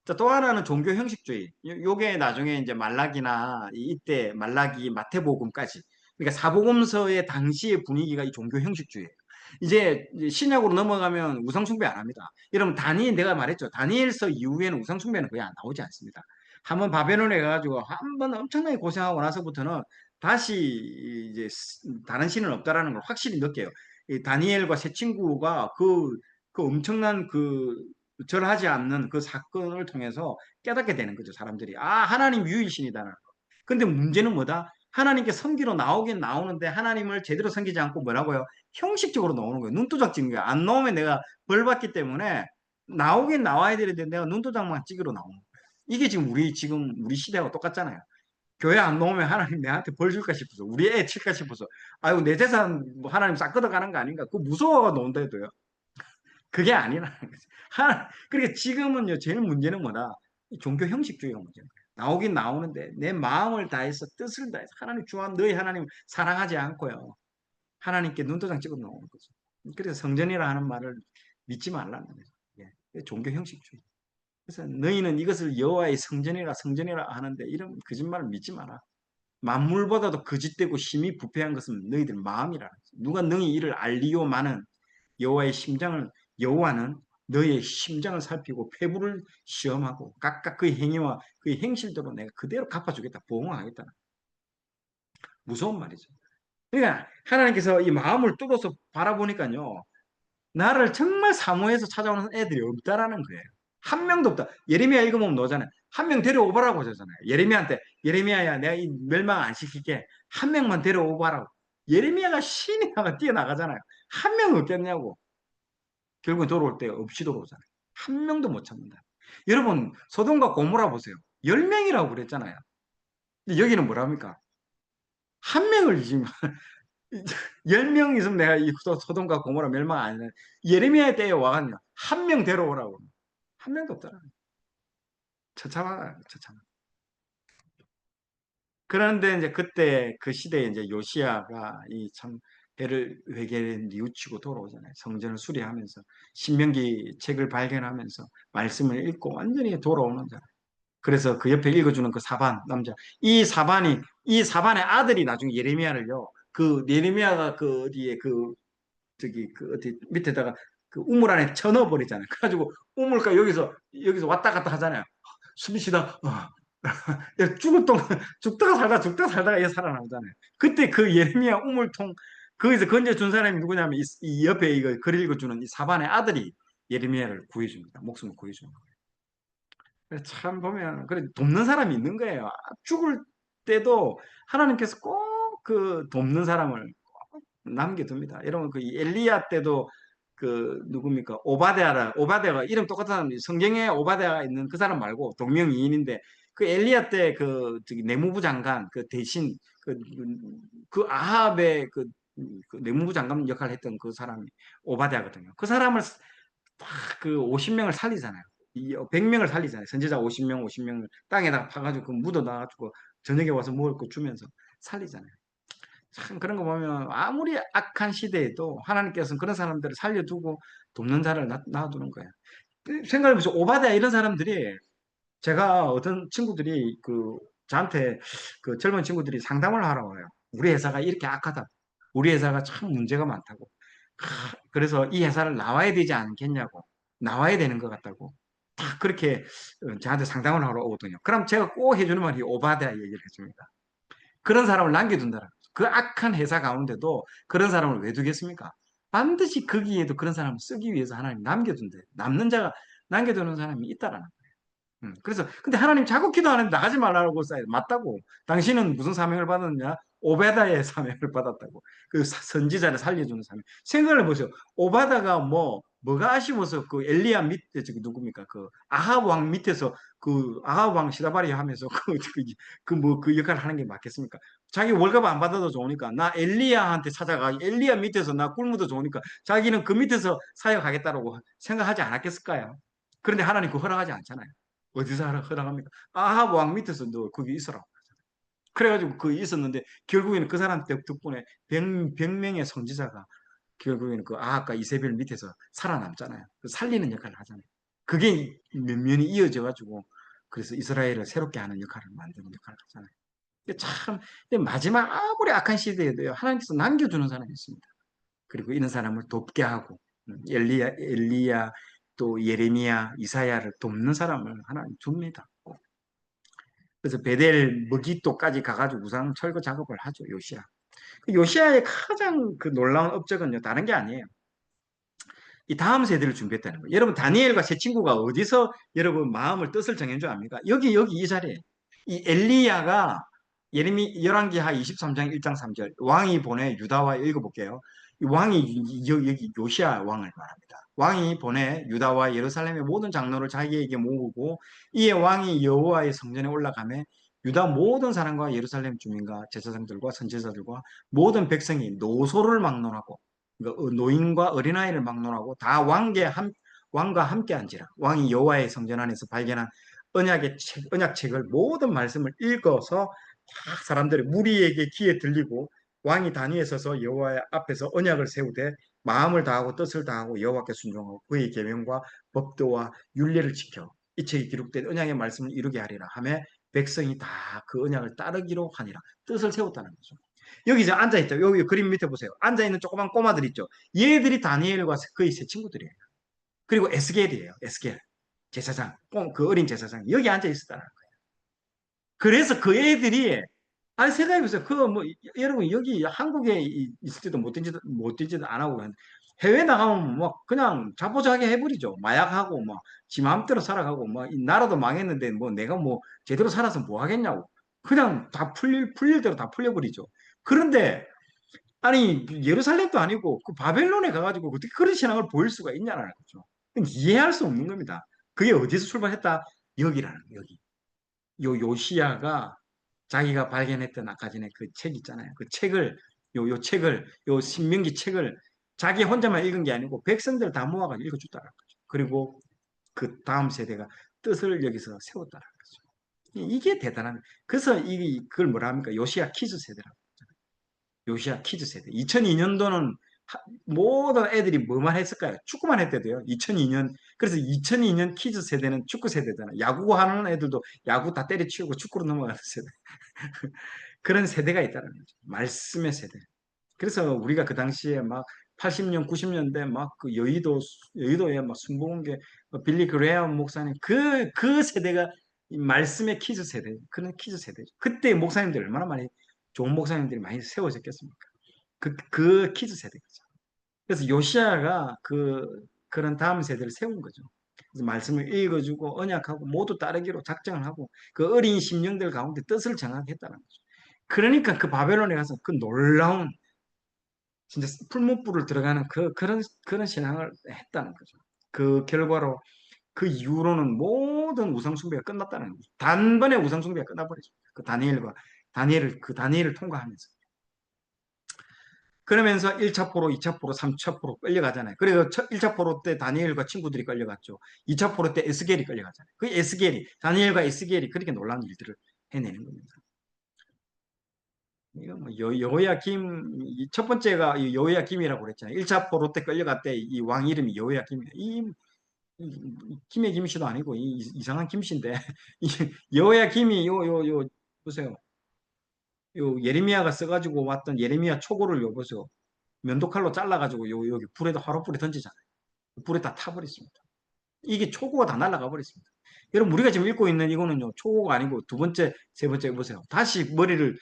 자, 또 하나는 종교 형식주의. 요게 나중에 이제 말라기나 이때 말라기 마태복음까지. 그러니까 사복음서의 당시의 분위기가 이 종교 형식주의예요. 이제 신약으로 넘어가면 우상숭배 안 합니다. 여러분 내가 말했죠. 다니엘서 이후에는 우상숭배는 거의 안 나오지 않습니다. 한번 바벨론에 가가지고 한 번 엄청나게 고생하고 나서부터는 다시 이제 다른 신은 없다라는 걸 확실히 느껴요. 이 다니엘과 세 친구가 그 엄청난 절하지 않는 그 사건을 통해서 깨닫게 되는 거죠, 사람들이. 아, 하나님 유일신이다는 거. 근데 문제는 뭐다? 하나님께 섬기러 나오긴 나오는데 하나님을 제대로 섬기지 않고 뭐라고요? 형식적으로 나오는 거예요. 눈도장 찍는 거예요. 안 나오면 내가 벌 받기 때문에 나오긴 나와야 되는데 내가 눈도장만 찍으러 나오는 거예요. 이게 지금 우리 시대하고 똑같잖아요. 교회 안 나오면 하나님 내한테 벌 줄까 싶어서 우리 애 칠까 싶어서 아이고 내 재산 뭐 하나님 싹 걷어가는 거 아닌가 그 무서워가 논대도요. 그게 아니라는 거죠. 그러니까 지금은요 제일 문제는 뭐다? 이 종교 형식주의가 문제인 거예요. 나오긴 나오는데 내 마음을 다해서 뜻을 다해서 하나님 주한 너희 하나님 사랑하지 않고요. 하나님께 눈도장 찍어 놓는 거죠. 그래서 성전이라 하는 말을 믿지 말라는 거죠. 예. 종교 형식주의. 그래서 너희는 이것을 여호와의 성전이라 하는데 이런 거짓말을 믿지 마라. 만물보다도 거짓되고 심히 부패한 것은 너희들 마음이라. 누가 너희 이를 알리요마는 여호와의 심장을 여호와는 너희의 심장을 살피고 폐부를 시험하고 각각 그의 행위와 그의 행실대로 내가 그대로 갚아주겠다. 보응하겠다. 무서운 말이죠. 그러니까 하나님께서 이 마음을 뚫어서 바라보니까요. 나를 정말 사모해서 찾아오는 애들이 없다라는 거예요. 한 명도 없다. 예레미야 읽어보면 너잖아요. 한 명 데려오라고 하잖아요. 예레미야한테 예레미야야 내가 이 멸망 안 시킬게. 한 명만 데려오라고. 예레미야가 신이 나가 뛰어나가잖아요. 한 명 없겠냐고. 결국엔 돌아올 때 없이 돌아오잖아요. 한 명도 못 찾는다. 여러분 소돔과 고모라 보세요. 10명이라고 그랬잖아요. 근데 여기는 뭐랍니까? 한 명을 지금 10명 있으면 내가 이 소돔과 고모라 멸망 안 해. 예레미야 때에 와가지고 한 명 데려오라고. 한 명도 없더라. 처참하다, 처참. 그런데 이제 그때 그 시대에 이제 요시야가 이 참 배를 회개에 뉘우치고 돌아오잖아요. 성전을 수리하면서 신명기 책을 발견하면서 말씀을 읽고 완전히 돌아오는 자. 그래서 그 옆에 읽어주는 그 사반 남자. 이 사반의 아들이 나중에 예레미야를요. 그 예레미야가 그 어디에 저기 그 어디 밑에다가 그 우물 안에 쳐넣어 버리잖아요. 그래가지고 우물가 여기서 왔다 갔다 하잖아요. 숨이 쉬다 죽을 동 죽다가 살다가 얘 살아나오잖아요. 그때 그 예레미야 우물통 거기서 건져준 사람이 누구냐면 이 옆에 이거 글 읽어주는 이 사반의 아들이 예레미야를 구해줍니다. 목숨을 구해주는 거예요. 참 보면 그래 돕는 사람이 있는 거예요. 죽을 때도 하나님께서 꼭 그 돕는 사람을 남겨둡니다. 여러분 그 엘리야 때도 그 누굽니까 오바데아가 이름 똑같은 사람 성경에 오바데아가 있는 그 사람 말고 동명이인인데 그 엘리야 때 그 저기 내무부 장관 그 대신 그 아합의 그 내무부 장관 역할을 했던 그 사람이 오바데아거든요. 그 사람을 딱 그 50명을 살리잖아요. 100명을 살리잖아요. 선지자 50명을 땅에다가 파가지고 그 묻어 놔가지고 저녁에 와서 먹을 거 주면서 살리잖아요. 참 그런 거 보면 아무리 악한 시대에도 하나님께서는 그런 사람들을 살려두고 돕는 자를 놔두는 거예요. 생각해보세요. 오바댜 이런 사람들이 제가 어떤 친구들이 저한테 그 젊은 친구들이 상담을 하러 와요. 우리 회사가 이렇게 악하다. 우리 회사가 참 문제가 많다고. 그래서 이 회사를 나와야 되지 않겠냐고. 나와야 되는 것 같다고. 딱 그렇게 저한테 상담을 하러 오거든요. 그럼 제가 꼭 해주는 말이 오바댜 얘기를 해줍니다. 그런 사람을 남겨둔다라. 그 악한 회사 가운데도 그런 사람을 왜 두겠습니까? 반드시 거기에도 그런 사람을 쓰기 위해서 하나님 남겨둔대. 남는 자가 남겨두는 사람이 있다라는 거예요. 그래서 근데 하나님 자꾸 기도하는데 나가지 말라고 써요. 맞다고. 당신은 무슨 사명을 받았느냐? 오베다의 사명을 받았다고. 그 선지자를 살려주는 사명. 생각을 해보세요. 오바다가 뭐가 아쉬워서 그 엘리야 밑에 저기 누굽니까? 그 아합 왕 밑에서 그 아합 왕 시다바리 하면서 그 역할을 하는 게 맞겠습니까? 자기 월급 안 받아도 좋으니까 나 엘리야한테 찾아가 엘리야 밑에서 나 굶어도 좋으니까 자기는 그 밑에서 사역하겠다라고 생각하지 않았겠을까요? 그런데 하나님 그 허락하지 않잖아요. 어디서 허락합니까? 아합 왕 밑에서 너 거기 있어라. 그래가지고 그 있었는데 결국에는 그 사람 덕분에 100명의 선지자가 결국에는 그 아합과 이세벨 밑에서 살아남잖아요. 그 살리는 역할을 하잖아요. 그게 면면이 이어져가지고 그래서 이스라엘을 새롭게 하는 역할을 만드는 역할을 하잖아요. 참 마지막 아무리 악한 시대에도요 하나님께서 남겨주는 사람이 있습니다. 그리고 이런 사람을 돕게 하고 엘리야 또 예레미야 이사야를 돕는 사람을 하나님 줍니다. 그래서 베델 머기또까지 가가지고 우상 철거 작업을 하죠, 요시야. 그 요시야의 가장 그 놀라운 업적은요, 다른 게 아니에요. 이 다음 세대를 준비했다는 거예요. 여러분, 다니엘과 세 친구가 어디서 여러분 마음을 뜻을 정한 줄 압니까? 여기 이 자리에. 이 엘리야가 예레미 열왕기하 23장 1장 3절 왕이 보내 유다와 읽어볼게요. 이 왕이 여기 요시야 왕을 말합니다. 왕이 보내 유다와 예루살렘의 모든 장로를 자기에게 모으고 이에 왕이 여호와의 성전에 올라가매 유다 모든 사람과 예루살렘 주민과 제사장들과 선지자들과 모든 백성이 노소를 막론하고 노인과 어린아이를 막론하고 다 왕과 함께 앉으라. 왕이 여호와의 성전 안에서 발견한 언약책을 모든 말씀을 읽어서 다 사람들이 무리에게 귀에 들리고 왕이 단위에 서서 여호와 앞에서 언약을 세우되 마음을 다하고 뜻을 다하고 여호와께 순종하고 그의 계명과 법도와 율례를 지켜 이 책에 기록된 언약의 말씀을 이루게 하리라 하며 백성이 다 그 언약을 따르기로 하니라. 뜻을 세웠다는 거죠. 여기 이제 앉아있죠. 여기 그림 밑에 보세요. 앉아있는 조그만 꼬마들 있죠. 얘들이 다니엘과 그의 세 친구들이에요. 그리고 에스겔이에요. 에스겔. 제사장. 그 어린 제사장. 여기 앉아있었다는 거예요. 그래서 그 애들이, 아니, 생각해보세요. 여러분, 여기 한국에 있을 때도 못 되지도 안 하고, 해외 나가면 막 그냥 자포자기 해버리죠. 마약하고, 막, 지 마음대로 살아가고, 막, 이 나라도 망했는데, 뭐, 내가 뭐, 제대로 살아서 뭐 하겠냐고. 그냥 다 풀릴 대로 다 풀려버리죠. 그런데, 아니 예루살렘도 아니고 그 바벨론에 가가지고 어떻게 그런 신앙을 보일 수가 있냐는 거죠. 이해할 수 없는 겁니다. 그게 어디서 출발했다? 여기라는 거예요. 여기. 요시야가 자기가 발견했던 아까 전에 그 책 있잖아요. 그 책을 요 신명기 책을 자기 혼자만 읽은 게 아니고 백성들 다 모아가지고 읽어줬다는 거죠. 그리고 그 다음 세대가 뜻을 여기서 세웠다는 거죠. 이게 대단한. 그래서 그걸 뭐라 합니까? 요시야 키즈 세대라고. 요시야 키즈 세대. 2002년도는 모든 애들이 뭐만 했을까요? 축구만 했대도요. 2002년. 그래서 2002년 키즈 세대는 축구 세대잖아. 야구 하는 애들도 야구 다 때려치우고 축구로 넘어가는 세대. 그런 세대가 있다는 거죠. 말씀의 세대. 그래서 우리가 그 당시에 막 80년, 90년대 막 그 여의도에 막 순복음교 빌리 그레엄 목사님 그 세대가 이 말씀의 키즈 세대. 그런 키즈 세대죠. 그때 목사님들 얼마나 많이 좋은 목사님들이 많이 세워졌겠습니까? 그 키즈 세대죠. 그래서 요시아가 그런 다음 세대를 세운 거죠. 그래서 말씀을 읽어주고 언약하고 모두 따르기로 작정을 하고 그 어린 심령들 가운데 뜻을 정하겠다는 거죠. 그러니까 그 바벨론에 가서 그 놀라운 진짜 풀무불을 들어가는 그런 신앙을 했다는 거죠. 그 결과로 그 이후로는 모든 우상숭배가 끝났다는 거죠. 단번에 우상숭배가 끝나버리죠. 다니엘을 통과하면서. 그러면서 1차 포로, 2차 포로, 3차 포로 끌려가잖아요. 그리고 1차 포로 때 다니엘과 친구들이 끌려갔죠. 2차 포로 때 에스겔이 끌려가잖아요. 다니엘과 에스겔이 그렇게 놀라운 일들을 해내는 겁니다. 이거 뭐 여호야김, 첫 번째가 여호야김이라고 그랬잖아요. 1차 포로 때 끌려갔대 이 왕 이름이 여호야김이에요. 김의 김씨도 아니고 이상한 김씨인데 여호야김이 보세요. 요 예레미야가 써가지고 왔던 예레미야 초고를 보세요. 면도칼로 잘라가지고 여기 불에다 화롯불에 던지잖아요. 불에 다 타버렸습니다. 이게 초고가 다 날아가 버렸습니다. 여러분 우리가 지금 읽고 있는 이거는요 초고가 아니고 두 번째, 세 번째 보세요. 다시 머리를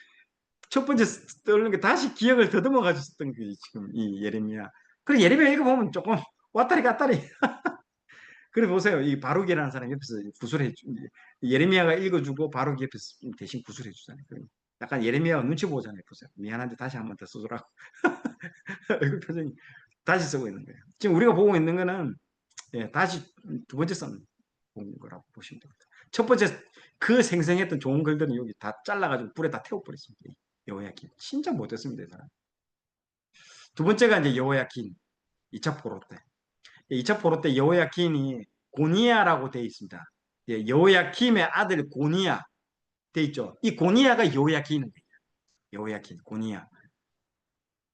첫 번째 떠오르는 게 다시 기억을 더듬어 가지고 썼던 게 지금 이 예레미야. 그리고 예레미야 읽어보면 조금 왔다리 갔다리. 그래 보세요. 이 바룩이라는 사람이 옆에서 구술해 주. 예레미야가 읽어주고 바룩이 옆에서 대신 구술해 주잖아요. 약간 예레미야가 눈치 보잖아요. 보세요. 미안한데 다시 한 번 더 써주라고. 얼굴 표정이 다시 쓰고 있는 거예요. 지금 우리가 보고 있는 거는 다시 두 번째 써 본 거라고 보시면 됩니다. 첫 번째 그 생생했던 좋은 글들은 여기 다 잘라가지고 불에 다 태워버렸습니다. 여호야킨 진짜 못했습니다. 이 사람. 두 번째가 이제 여호야킨 2차 포로 때. 2차 포로 때 여호야킨이 고니야라고 되어 있습니다. 여호야킴의 아들 고니야 돼 있죠. 이 고니야가 여호야킨인 거예요. 여호야킨 고니야.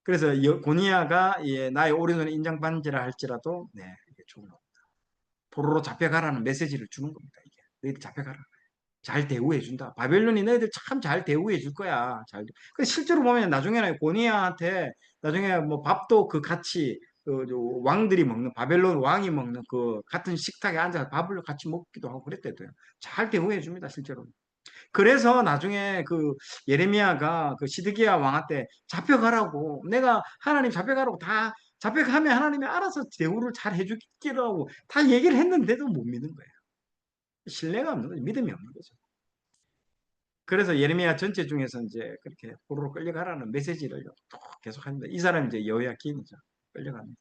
그래서 고니야가 나의 오른손에 인장반지라 할지라도 이게 죽는 겁니다. 포로로 잡혀가라는 메시지를 주는 겁니다. 이게 너희들 잡혀가라. 잘 대우해 준다. 바벨론이 너희들 참 잘 대우해 줄 거야. 실제로 보면 나중에는 고니야한테 나중에 뭐 밥도 그 같이 왕들이 먹는 바벨론 왕이 먹는 그 같은 식탁에 앉아서 밥을 같이 먹기도 하고 그랬대도요. 잘 대우해 줍니다. 실제로. 그래서 나중에 그 예레미야가 그 시드기야 왕한테 잡혀가라고, 내가 하나님 잡혀가라고 다, 잡혀가면 하나님이 알아서 대우를 잘 해주기라고 다 얘기를 했는데도 못 믿는 거예요. 신뢰가 없는 거죠. 믿음이 없는 거죠. 그래서 예레미야 전체 중에서 이제 그렇게 포로로 끌려가라는 메시지를 또 계속 합니다. 이 사람이 이제 여호야긴이죠. 끌려갑니다.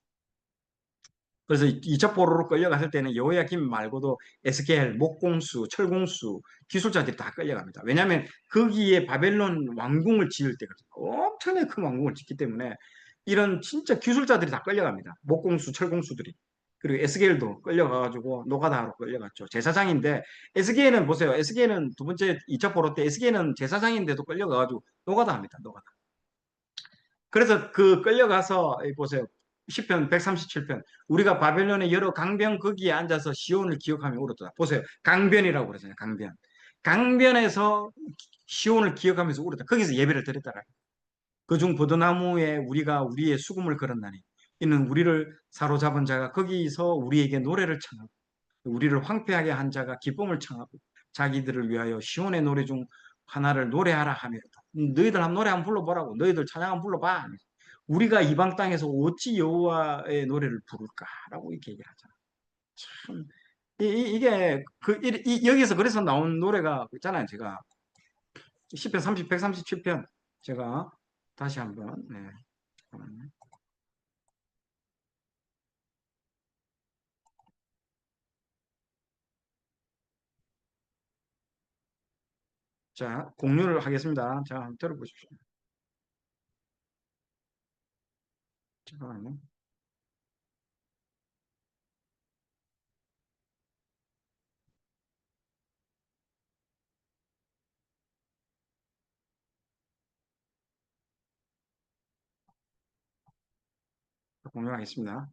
그래서 2차 포로로 끌려갔을 때는 여호야김 말고도 에스겔, 목공수, 철공수, 기술자들이 다 끌려갑니다. 왜냐하면 거기에 바벨론 왕궁을 지을 때가 엄청나게 큰 왕궁을 짓기 때문에 이런 진짜 기술자들이 다 끌려갑니다. 목공수, 철공수들이. 그리고 에스겔도 끌려가가지고 노가다로 끌려갔죠. 제사장인데 에스겔은 보세요. 에스겔은 두 번째 2차 포로 때 에스겔은 제사장인데도 끌려가가지고 노가다 합니다. 노가다. 그래서 그 끌려가서 보세요. 시편 137편. 우리가 바벨론의 여러 강변 거기에 앉아서 시온을 기억하며 울었다. 보세요. 강변이라고 그러잖아요. 강변. 강변에서 시온을 기억하면서 울었다. 거기서 예배를 드렸다라. 그중 버드나무에 우리가 우리의 수금을 걸었나니 이는 우리를 사로잡은 자가 거기서 우리에게 노래를 청하고 우리를 황폐하게 한 자가 기쁨을 청하고 자기들을 위하여 시온의 노래 중 하나를 노래하라 하미로다. 너희들 한번 노래 한번 불러보라고. 너희들 찬양 한번 불러봐. 우리가 이방 땅에서 어찌 여호와의 노래를 부를까라고 이렇게 얘기를 하잖아. 참 이게 여기서 그래서 나온 노래가 있잖아요. 제가 시편 137편 제가 다시 한번 네. 잠깐만요. 자, 공유를 하겠습니다. 자, 한번 들어보십시오. 잠깐만요. 공유하겠습니다.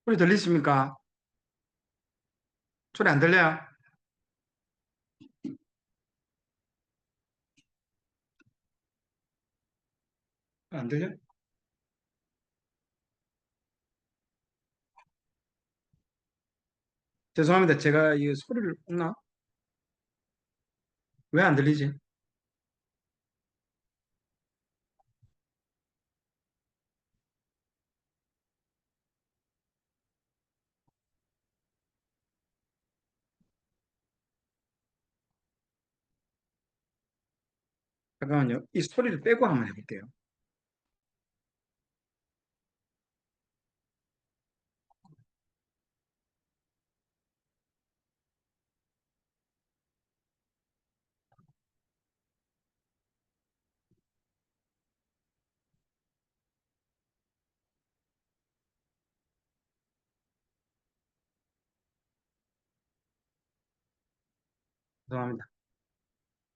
소리 들리십니까? 소리 안 들려요? 안 들려? 죄송합니다. 제가 이 소리를 나? 왜 안 들리지? 잠깐만요. 이 소리를 빼고 한번 해볼게요. 죄송합니다.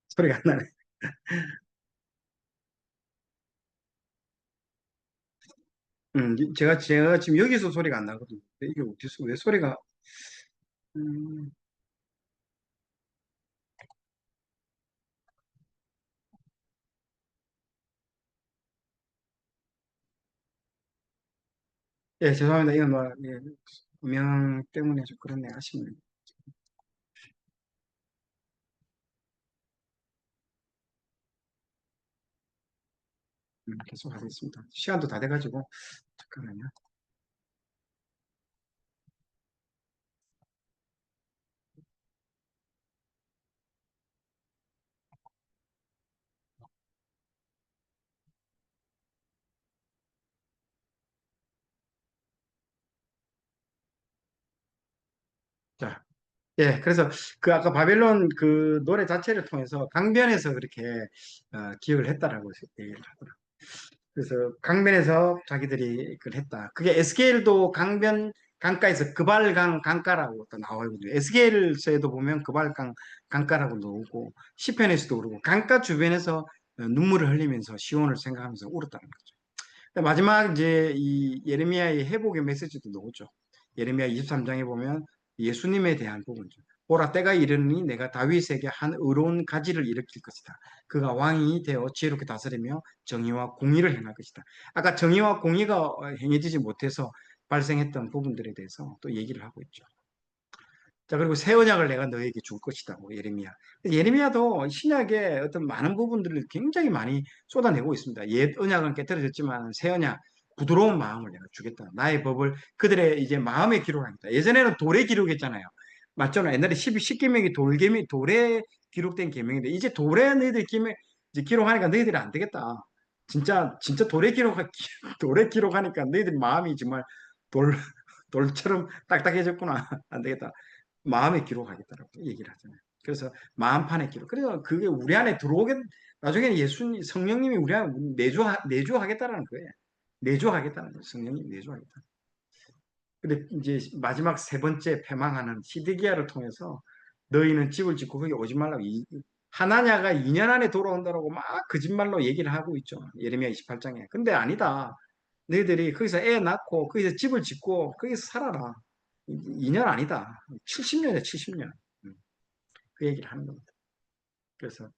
소리가 안 나네. 제가 지금 여기서 소리가 안 나거든요. 이게 어디서, 왜 소리가, 음, 예, 죄송합니다. 이건 뭐, 예, 음영 때문에 좀 그렇네, 아쉽네요. 계속 하겠습니다. 시간도 다 돼가지고, 잠깐만요. 자, 예, 그래서 그 아까 바벨론 그 노래 자체를 통해서 강변에서 그렇게 기억을 했다라고 얘기를 하더라고요. 그래서 강변에서 자기들이 그걸 했다. 그게 에스겔도 강변 강가에서 그발강 강가라고 또 나오거든요. 에스겔서에도 보면 그발강 강가라고 나오고 시편에서도 그러고 강가 주변에서 눈물을 흘리면서 시온을 생각하면서 울었다는 거죠. 근데 마지막 이제 이 예레미야의 회복의 메시지도 나오죠. 예레미야 23장에 보면 예수님에 대한 부분이죠. 보라 때가 이르니 내가 다윗에게 한 의로운 가지를 일으킬 것이다. 그가 왕이 되어 지혜롭게 다스리며 정의와 공의를 행할 것이다. 아까 정의와 공의가 행해지지 못해서 발생했던 부분들에 대해서 또 얘기를 하고 있죠. 자, 그리고 새 언약을 내가 너에게 줄 것이다. 예레미야. 예레미야도 신약의 어떤 많은 부분들을 굉장히 많이 쏟아내고 있습니다. 옛 언약은 깨뜨려졌지만 새 언약, 부드러운 마음을 내가 주겠다. 나의 법을 그들의 이제 마음에 기록하겠다. 예전에는 돌에 기록했잖아요. 맞잖아. 옛날에 10계명이 돌에 기록된 계명인데 이제 돌에 너희들 이제 기록하니까 너희들이 안 되겠다. 진짜 돌에 기록하니까 너희들 마음이 정말 돌, 돌처럼 딱딱해졌구나. 안 되겠다. 마음에 기록하겠다라고 얘기를 하잖아요. 그래서 마음판에 기록. 그래서 그게 우리 안에 들어오게, 나중에는 성령님이 우리 안에 내주하겠다라는 거예요. 내주하겠다는 거예요. 성령님이 내주하겠다. 근데 이제 마지막 세 번째 패망하는 시드기야를 통해서 너희는 집을 짓고 거기 오지 말라고 하나냐가 2년 안에 돌아온다라고 막 거짓말로 얘기를 하고 있죠. 예레미야 28장에. 근데 아니다. 너희들이 거기서 애 낳고 거기서 집을 짓고 거기서 살아라. 2년 아니다. 70년이야, 70년. 그 얘기를 하는 겁니다. 그래서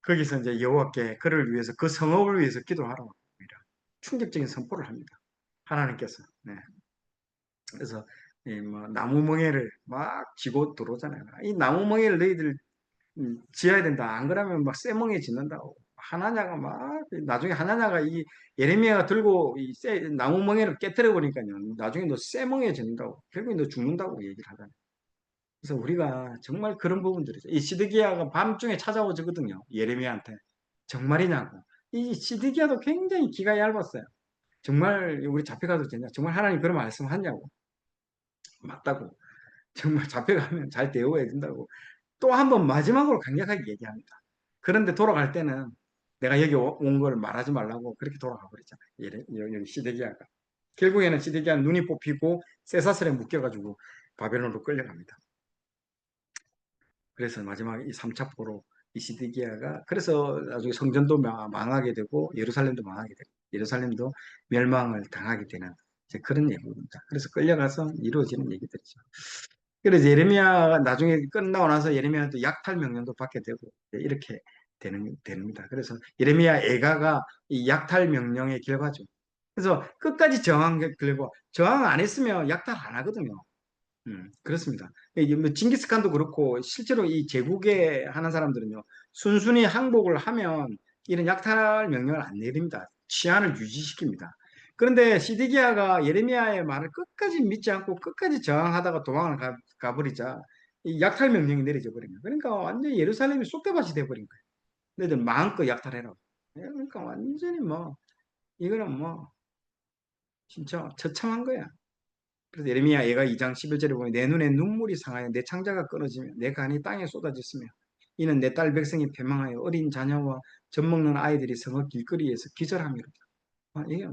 거기서 이제 여호와께 그를 위해서 그 성읍을 위해서 기도하라고 합니다. 충격적인 선포를 합니다. 하나님께서. 네. 그래서 이뭐 나무 멍에를 막 쥐고 들어오잖아요. 이 나무 멍에를 너희들 지어야 된다. 안 그러면 막 쇠멍에 짓는다고. 하나냐가 막 나중에 하나냐가 이 예레미야가 들고 나무 멍에를 깨뜨려 버리니까요. 나중에 너 쇠멍에 짓는다고. 결국에 너 죽는다고 얘기를 하잖아요. 그래서 우리가 정말 그런 부분들이죠. 이 시드기야가 밤중에 찾아오거든요. 예레미야한테. 정말이냐고. 이 시드기야도 굉장히 기가 얇았어요. 정말 우리 잡혀가도 되냐? 정말 하나님 그런 말씀 하냐고. 맞다고. 정말 잡혀가면 잘 대우해야 된다고. 또 한 번 마지막으로 강력하게 얘기합니다. 그런데 돌아갈 때는 내가 여기 온 걸 말하지 말라고 그렇게 돌아가 버렸잖아요. 여기 시드기야가. 결국에는 시드기야는 눈이 뽑히고 쇠사슬에 묶여가지고 바벨론으로 끌려갑니다. 그래서 마지막에 이 3차 포로 이시드기야가 그래서 나중에 성전도 망하게 되고 예루살렘도 망하게 되고 예루살렘도 멸망을 당하게 되는 이제 그런 얘기입니다. 그래서 끌려가서 이루어지는 얘기들이죠. 그래서 예레미야가 나중에 끝나고 나서 예레미야도 약탈 명령도 받게 되고 이렇게 됩니다. 그래서 예레미야 애가가 이 약탈 명령의 결과죠. 그래서 끝까지 저항 결과 저항 안 했으면 약탈 안 하거든요. 그렇습니다. 이게 뭐 징기스칸도 그렇고 실제로 이 제국에 하는 사람들은요 순순히 항복을 하면 이런 약탈 명령을 안 내립니다. 치안을 유지시킵니다. 그런데 시드기야가 예레미야의 말을 끝까지 믿지 않고 끝까지 저항하다가 도망을 가버리자 이 약탈 명령이 내려져 버린 거예요. 그러니까 완전히 예루살렘이 쑥대밭이 돼버린 거예요. 너희들 마음껏 약탈해라. 그러니까 완전히 뭐 이거는 뭐 진짜 처참한 거야. 그래서 예레미야 얘가 2장 11절에 보면 내 눈에 눈물이 상하여 내 창자가 끊어지며 내 간이 땅에 쏟아졌으며 이는 내 딸 백성이 패망하여 어린 자녀와 젖먹는 아이들이 성읍 길거리에서 기절함이로다. 이게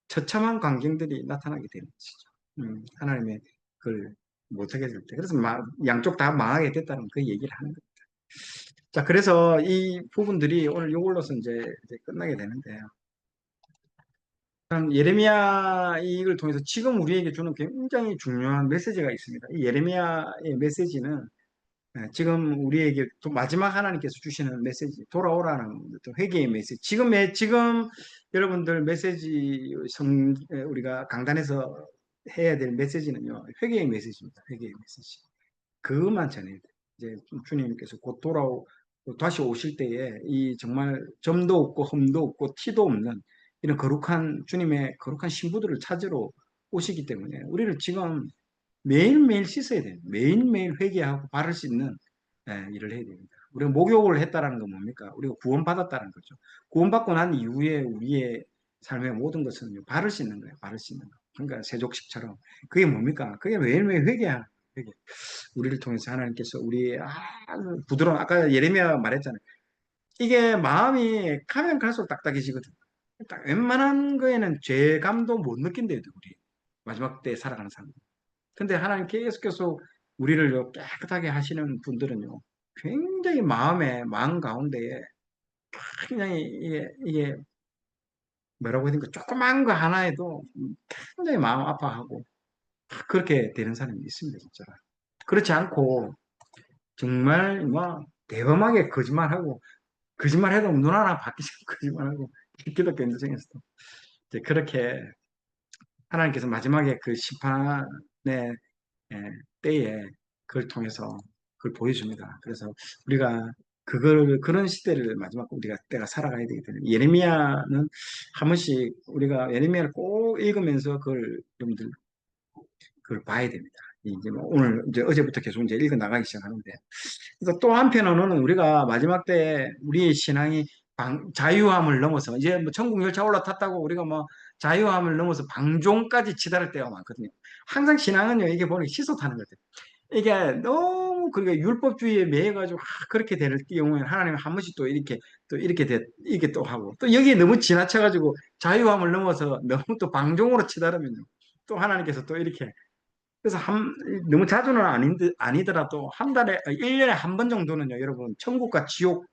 처참한 광경들이 나타나게 되는 것이죠. 하나님의 그걸 못하게 될 때. 그래서 양쪽 다 망하게 됐다는 그 얘기를 하는 거예요. 자, 그래서 이 부분들이 오늘 이걸로서 이제 끝나게 되는데요. 그럼 예레미야 이걸 통해서 지금 우리에게 주는 굉장히 중요한 메시지가 있습니다. 이 예레미야의 메시지는 지금 우리에게 또 마지막 하나님께서 주시는 메시지, 돌아오라는 어떤 회개의 메시지. 지금 여러분들 메시지 우리가 강단에서 해야 될 메시지는요, 회개의 메시지입니다. 회개의 메시지. 그것만 전해야 돼요. 이제 주님께서 곧 다시 오실 때에 이 정말 점도 없고 흠도 없고 티도 없는 이런 거룩한 주님의 거룩한 신부들을 찾으러 오시기 때문에 우리를 지금 매일매일 씻어야 돼요. 매일매일 회개하고 바를 수 있는 일을 해야 됩니다. 우리가 목욕을 했다라는 건 뭡니까? 우리가 구원받았다는 거죠. 구원받고 난 이후에 우리의 삶의 모든 것은 바를 수 있는 거예요. 바를 수 있는 거. 그러니까 세족식처럼. 그게 뭡니까? 그게 매일매일 회개하는 거예요. 회개. 우리를 통해서 하나님께서 우리의 아주 부드러운 아까 예레미야 말했잖아요. 이게 마음이 가면 갈수록 딱딱해지거든. 딱 웬만한 거에는 죄감도 못 느낀대요, 우리. 마지막 때 살아가는 사람. 근데 하나님 계속 우리를 깨끗하게 하시는 분들은요, 굉장히 마음 가운데에 굉장히 이게 뭐라고 해야 되까 조그만 거 하나에도 굉장히 마음 아파하고 그렇게 되는 사람이 있습니다, 진짜. 그렇지 않고 정말 뭐 대범하게 거짓말해도 눈 하나 바뀌지 거짓말하고 기독교 인도성에서도 이제 그렇게 하나님께서 마지막에 그 심판의 때에 그걸 통해서 그걸 보여줍니다. 그래서 우리가 그런 시대를 마지막 우리가 때가 살아가야 되기 때문에 예레미야는 한 번씩 우리가 예레미야를 꼭 읽으면서 그걸 여러분들 그걸 봐야 됩니다. 이제 뭐 오늘 이제 어제부터 계속 이제 읽어 나가기 시작하는데 그래서 또 한편으로는 우리가 마지막 때 우리의 신앙이 자유함을 넘어서 이제 뭐 천국 열차 올라탔다고 우리가 뭐 자유함을 넘어서 방종까지 치달을 때가 많거든요. 항상 신앙은요 이게 보니 시소타는 거죠. 이게 너무 그렇게 율법주의에 매여가지고 그렇게 될 경우에는 하나님 한 번씩 이렇게 또 하고 또 여기에 너무 지나쳐가지고 자유함을 넘어서 너무 또 방종으로 치달으면요 또 하나님께서 또 이렇게 그래서 너무 자주는 아니더라도 한 달에 1년에 한 번 정도는요 여러분 천국과 지옥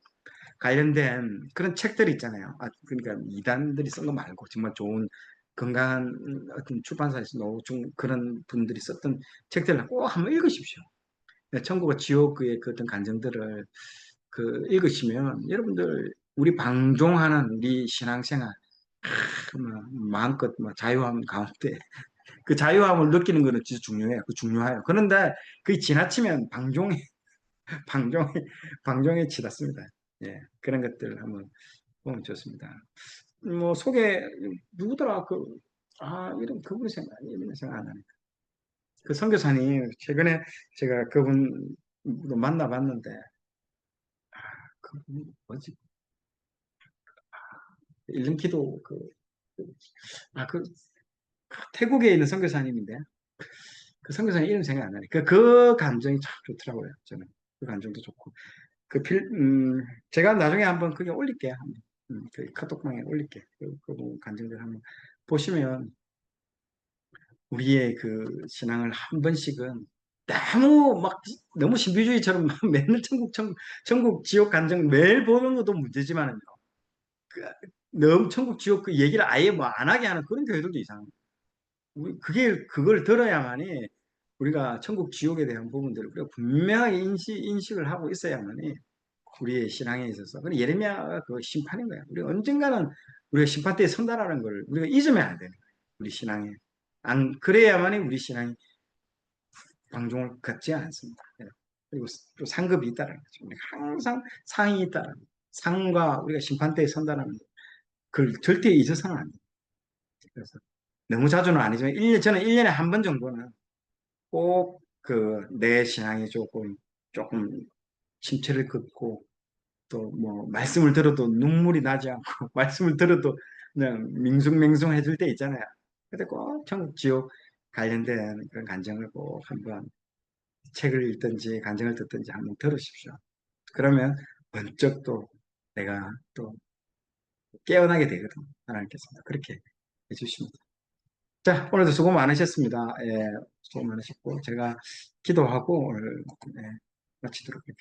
관련된 그런 책들이 있잖아요. 그러니까 이단들이 쓴 거 말고 정말 좋은 건강한 어떤 출판사에서 좀 그런 분들이 썼던 책들을 꼭 한번 읽으십시오. 천국과 지옥의 그 어떤 감정들을 읽으시면 여러분들 우리 방종하는 우리 신앙생활 마음껏 자유함 가운데 그 자유함을 느끼는 거는 진짜 중요해요. 그 중요해요. 그런데 그게 지나치면 방종에 방종에 치닫습니다. 예, 그런 것들 한번 보면 좋습니다. 뭐 누구더라 이름 그분이 생각 안 나네. 그 선교사님 최근에 제가 그분도 만나봤는데 그분 뭐지? 일름키도 그 태국에 있는 선교사님인데 그 선교사님 이름 생각 안 나네. 그 감정이 참 좋더라고요. 저는 그 감정도 좋고 제가 나중에 한번 그게 올릴게요. 그 카톡방에 올릴게. 그 감정들 한번 보시면 우리의 그 신앙을 한 번씩은 너무 신비주의처럼 맨날 천국, 지옥 감정 매일 보는 것도 문제지만은요. 그, 너무 천국, 지옥 그 얘기를 아예 뭐 안 하게 하는 그런 교회들도 이상해요. 그걸 들어야만이 우리가 천국, 지옥에 대한 부분들을 우리가 분명하게 인식을 하고 있어야만이 우리의 신앙에 있어서. 그리고 예레미야가 그 심판인 거야. 우리가 언젠가는 우리가 심판대에 선다라는 걸 우리가 잊으면 안 되는 거예요. 우리 신앙에. 그래야만이 우리 신앙이 방종을 갖지 않습니다. 예. 그리고 또 상급이 있다는 거죠. 우리가 항상 상이 있다는 거죠. 상과 우리가 심판대에 선다는 그걸 절대 잊어서는 안 돼요. 그래서 너무 자주는 아니지만 저는 1년에 한 번 정도는 꼭 내 신앙이 조금 침체를 긋고 또 뭐 말씀을 들어도 눈물이 나지 않고 말씀을 들어도 그냥 밍숭맹숭해질 때 있잖아요. 근데 꼭 천국 지옥 관련된 그런 간증을 꼭 한번 책을 읽든지 간증을 듣든지 한번 들으십시오. 그러면 번쩍 또 내가 또 깨어나게 되거든. 하나님께서 그렇게 해주십니다. 자, 오늘도 수고 많으셨습니다. 예, 수고 많으셨고 제가 기도하고 오늘 마치도록 하겠습니다.